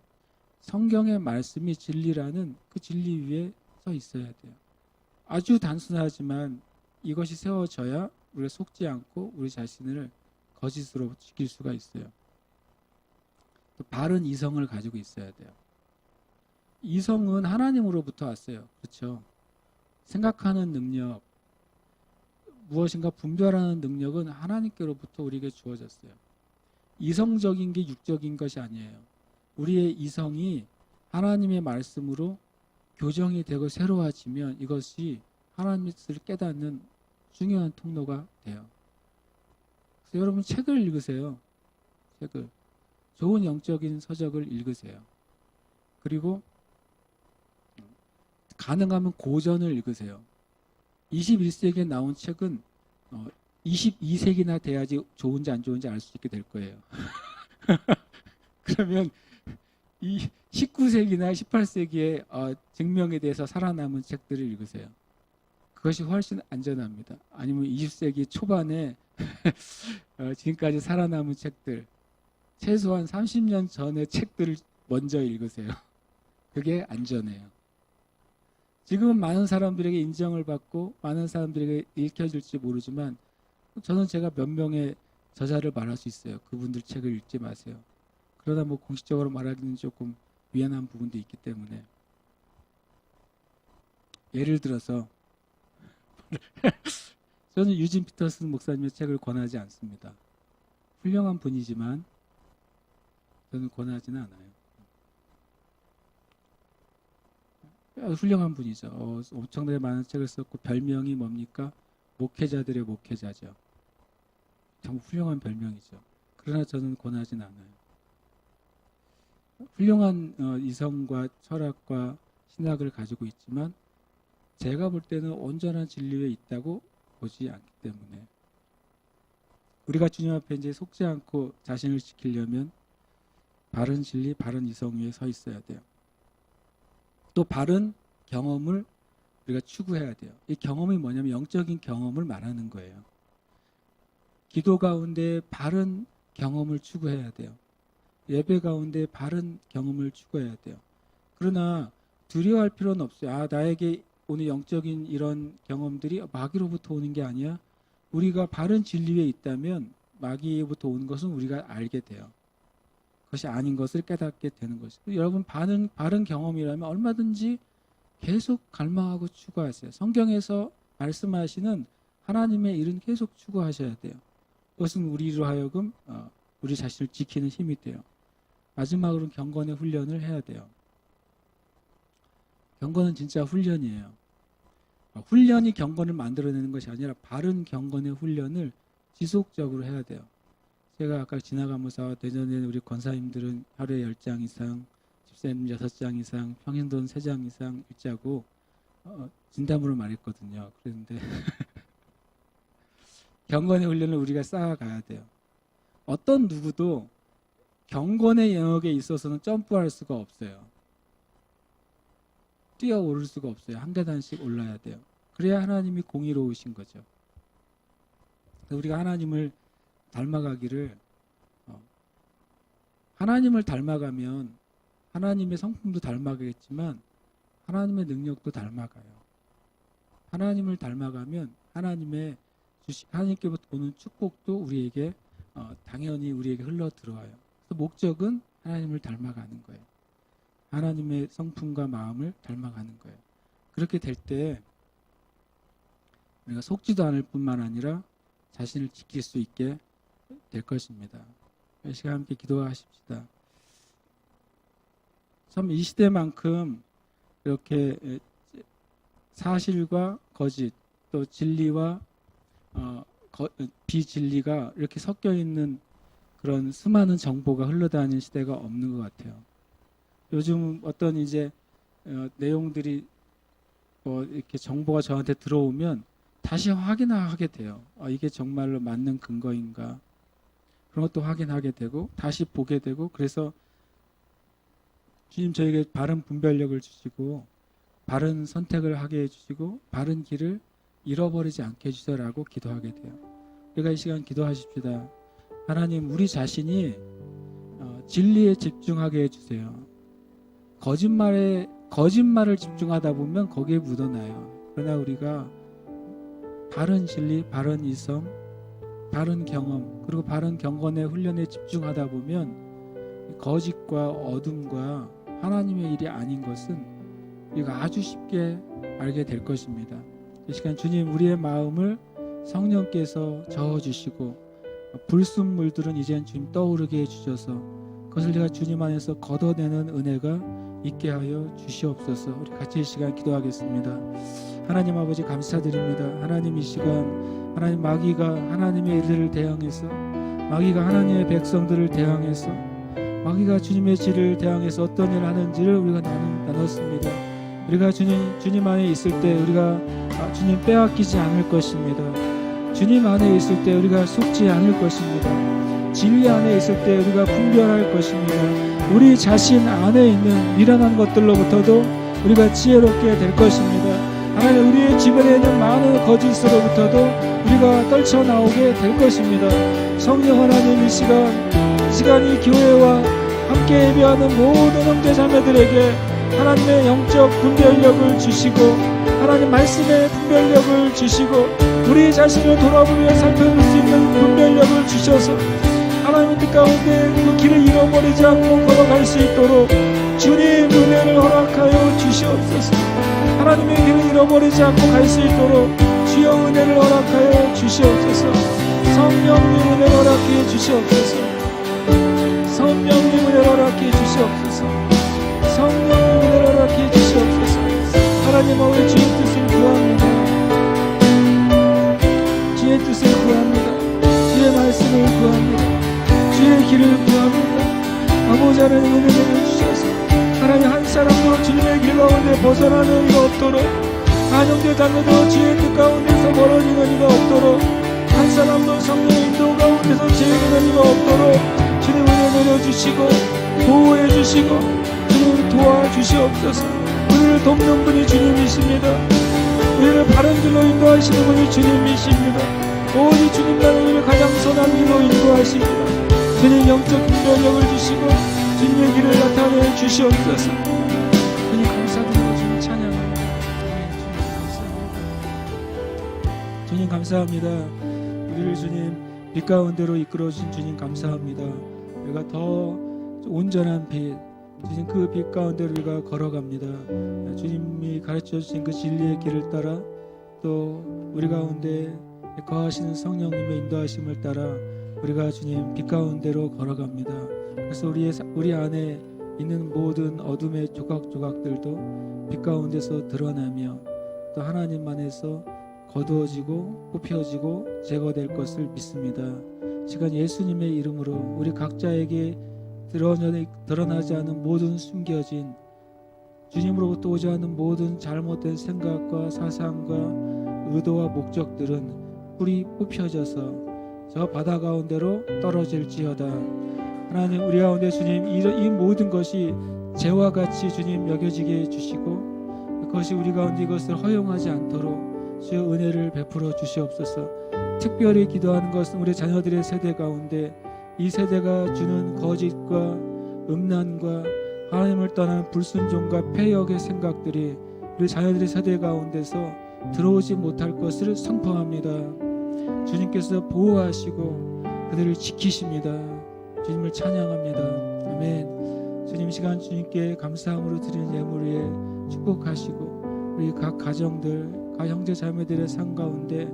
[SPEAKER 1] 성경의 말씀이 진리라는 그 진리 위에 서 있어야 돼요. 아주 단순하지만 이것이 세워져야 우리가 속지 않고 우리 자신을 거짓으로 지킬 수가 있어요. 또 바른 이성을 가지고 있어야 돼요. 이성은 하나님으로부터 왔어요. 그렇죠? 생각하는 능력, 무엇인가 분별하는 능력은 하나님께로부터 우리에게 주어졌어요. 이성적인 게 육적인 것이 아니에요. 우리의 이성이 하나님의 말씀으로 교정이 되고 새로워지면 이것이 하나님의 뜻을 깨닫는 중요한 통로가 돼요. 그래서 여러분 책을 읽으세요. 책을. 좋은 영적인 서적을 읽으세요. 그리고 가능하면 고전을 읽으세요. 21세기에 나온 책은 22세기나 돼야지 좋은지 안 좋은지 알 수 있게 될 거예요. 그러면 이 19세기나 18세기의 증명에 대해서 살아남은 책들을 읽으세요. 그것이 훨씬 안전합니다. 아니면 20세기 초반에 지금까지 살아남은 책들, 최소한 30년 전의 책들을 먼저 읽으세요. 그게 안전해요. 지금은 많은 사람들에게 인정을 받고 많은 사람들에게 읽혀질지 모르지만 저는 제가 몇 명의 저자를 말할 수 있어요. 그분들 책을 읽지 마세요. 그러다 뭐 공식적으로 말하기는 조금 미안한 부분도 있기 때문에. 예를 들어서 저는 유진 피터슨 목사님의 책을 권하지 않습니다. 훌륭한 분이지만 저는 권하지는 않아요. 훌륭한 분이죠. 엄청나게 많은 책을 썼고 별명이 뭡니까? 목회자들의 목회자죠. 참 훌륭한 별명이죠. 그러나 저는 권하진 않아요. 훌륭한 이성과 철학과 신학을 가지고 있지만 제가 볼 때는 온전한 진리에 있다고 보지 않기 때문에 우리가 주님 앞에 이제 속지 않고 자신을 지키려면 바른 진리, 바른 이성 위에 서 있어야 돼요. 또 바른 경험을 우리가 추구해야 돼요. 이 경험이 뭐냐면 영적인 경험을 말하는 거예요. 기도 가운데 바른 경험을 추구해야 돼요. 예배 가운데 바른 경험을 추구해야 돼요. 그러나 두려워할 필요는 없어요. 나에게 오늘 영적인 이런 경험들이 마귀로부터 오는 게 아니야. 우리가 바른 진리에 있다면 마귀로부터 오는 것은 우리가 알게 돼요. 그것이 아닌 것을 깨닫게 되는 것이고, 여러분 바른 경험이라면 얼마든지 계속 갈망하고 추구하세요. 성경에서 말씀하시는 하나님의 일은 계속 추구하셔야 돼요. 그것은 우리로 하여금 우리 자신을 지키는 힘이 돼요. 마지막으로는 경건의 훈련을 해야 돼요. 경건은 진짜 훈련이에요. 훈련이 경건을 만들어내는 것이 아니라 바른 경건의 훈련을 지속적으로 해야 돼요. 제가 아까 지나가면서 대전에 우리 권사님들은 하루에 10장 이상, 집사님 6장 이상, 평행도는 3장 이상 읽자고 진담으로 말했거든요. 그런데 경건의 훈련을 우리가 쌓아가야 돼요. 어떤 누구도 경건의 영역에 있어서는 점프할 수가 없어요. 뛰어오를 수가 없어요. 한 계단씩 올라야 돼요. 그래야 하나님이 공의로우신 거죠. 우리가 하나님을 닮아가기를, 하나님을 닮아가면 하나님의 성품도 닮아가겠지만 하나님의 능력도 닮아가요. 하나님을 닮아가면 하나님께부터 오는 축복도 우리에게 당연히 우리에게 흘러 들어와요. 그래서 목적은 하나님을 닮아가는 거예요. 하나님의 성품과 마음을 닮아가는 거예요. 그렇게 될 때 우리가 속지도 않을 뿐만 아니라 자신을 지킬 수 있게 될 것입니다. 이 시간 함께 기도하십시다. 참 이 시대만큼 이렇게 사실과 거짓, 또 진리와 비진리가 이렇게 섞여 있는 그런 수많은 정보가 흘러다니는 시대가 없는 것 같아요. 요즘 어떤 이제 내용들이 이렇게 정보가 저한테 들어오면 다시 확인하게 돼요. 이게 정말로 맞는 근거인가? 그런 것도 확인하게 되고 다시 보게 되고, 그래서 주님 저에게 바른 분별력을 주시고 바른 선택을 하게 해주시고 바른 길을 잃어버리지 않게 해주세요라고 기도하게 돼요. 우리가 이 시간 기도하십시다. 하나님, 우리 자신이 진리에 집중하게 해주세요. 거짓말을 집중하다 보면 거기에 묻어나요. 그러나 우리가 바른 진리, 바른 이성, 바른 경험, 그리고 바른 경건의 훈련에 집중하다 보면 거짓과 어둠과 하나님의 일이 아닌 것은 우리가 아주 쉽게 알게 될 것입니다. 이 시간 주님, 우리의 마음을 성령께서 저어주시고 불순물들은 이젠 주님 떠오르게 해주셔서 그것을 내가 주님 안에서 걷어내는 은혜가 있게 하여 주시옵소서. 우리 같이 이 시간 기도하겠습니다. 하나님 아버지 감사드립니다. 하나님, 이 시간 하나님, 마귀가 하나님의 일들을 대항해서, 마귀가 하나님의 백성들을 대항해서, 마귀가 주님의 질을 대항해서 어떤 일을 하는지를 우리가 나눴습니다. 우리가 주님 안에 있을 때 우리가 주님 빼앗기지 않을 것입니다. 주님 안에 있을 때 우리가 속지 않을 것입니다. 진리 안에 있을 때 우리가 분별할 것입니다. 우리 자신 안에 있는 미련한 것들로부터도 우리가 지혜롭게 될 것입니다. 하나님, 우리의 주변에 있는 많은 거짓으로부터도 우리가 떨쳐나오게 될 것입니다. 성령 하나님, 이 시간이 교회와 함께 예배하는 모든 형제 자매들에게 하나님의 영적 분별력을 주시고 하나님 말씀의 분별력을 주시고 우리 자신을 돌아보며 살펴볼 수 있는 분별력을 주셔서 하나님의 뜻 가운데 그 길을 잃어버리지 않고 걸어갈 수 있도록 주님 은혜를 허락하여 주시옵소서. 하나님의 길을 잃어버리지 않고 갈 수 있도록 주여 은혜를 허락하여 주시옵소서. 성령님 은혜를 허락해 주시옵소서. 성령님 은혜를 허락해 주시옵소서. 성령님 은혜를 허락해 주시옵소서. 하나님 아버지, 주의 뜻을 구합니다. 주의 뜻을 구합니다. 주의 말씀을 구합니다. 주의 길을 구합니다. 아버지 하나님, 은혜를 주셔서 하나님 한 사람도 주님의 길 가운데 벗어나는 이가 없도록, 한 형제 자매도 주의 뜻 가운데서 멀어지는 이가 없도록, 한 사람도 성령의 인도 가운데서 제외되는 이가 없도록 주님 은혜 내려주시고 보호해 주시고 주님 도와주시옵소서. 우리를 돕는 분이 주님이십니다. 우리를 바른 길로 인도하시는 분이 주님이십니다. 오직 주님 나는 우리를 가장 선한 길로 인도하십니다. 주님 영적 분별력을 주시고 주님의 길을 나타내 주시옵소서. 주님 감사드리고 주님 찬양합니다. 주님 감사합니다. 우리를 주님 빛 가운데로 이끌어 주신 주님 감사합니다. 우리가 더 온전한 빛, 주님 그 빛 가운데로 우리가 걸어갑니다. 주님이 가르쳐 주신 그 진리의 길을 따라 또 우리 가운데 거하시는 성령님의 인도하심을 따라 우리가 주님 빛 가운데로 걸어갑니다. 그래서 우리 안에 있는 모든 어둠의 조각조각들도 빛 가운데서 드러나며 또 하나님 안에서 거두어지고 뽑혀지고 제거될 것을 믿습니다. 시간 예수님의 이름으로 우리 각자에게 드러나지 않은 모든 숨겨진 주님으로부터 오지 않은 모든 잘못된 생각과 사상과 의도와 목적들은 뿌리 뽑혀져서 저 바다 가운데로 떨어질지어다. 하나님, 우리 가운데 주님 이 모든 것이 죄와 같이 주님 여겨지게 해주시고 그것이 우리 가운데 이것을 허용하지 않도록 주여 은혜를 베풀어 주시옵소서. 특별히 기도하는 것은 우리 자녀들의 세대 가운데 이 세대가 주는 거짓과 음란과 하나님을 떠난 불순종과 패역의 생각들이 우리 자녀들의 세대 가운데서 들어오지 못할 것을 선포합니다. 주님께서 보호하시고 그들을 지키십니다. 주님을 찬양합니다. 아멘. 주님, 시간 주님께 감사함으로 드리는 예물 위에 축복하시고 우리 각 가정들, 각 형제 자매들의 삶 가운데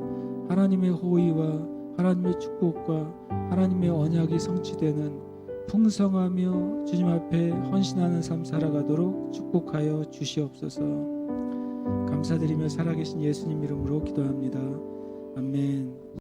[SPEAKER 1] 하나님의 호의와 하나님의 축복과 하나님의 언약이 성취되는 풍성하며 주님 앞에 헌신하는 삶 살아가도록 축복하여 주시옵소서. 감사드리며 살아계신 예수님 이름으로 기도합니다. 아멘.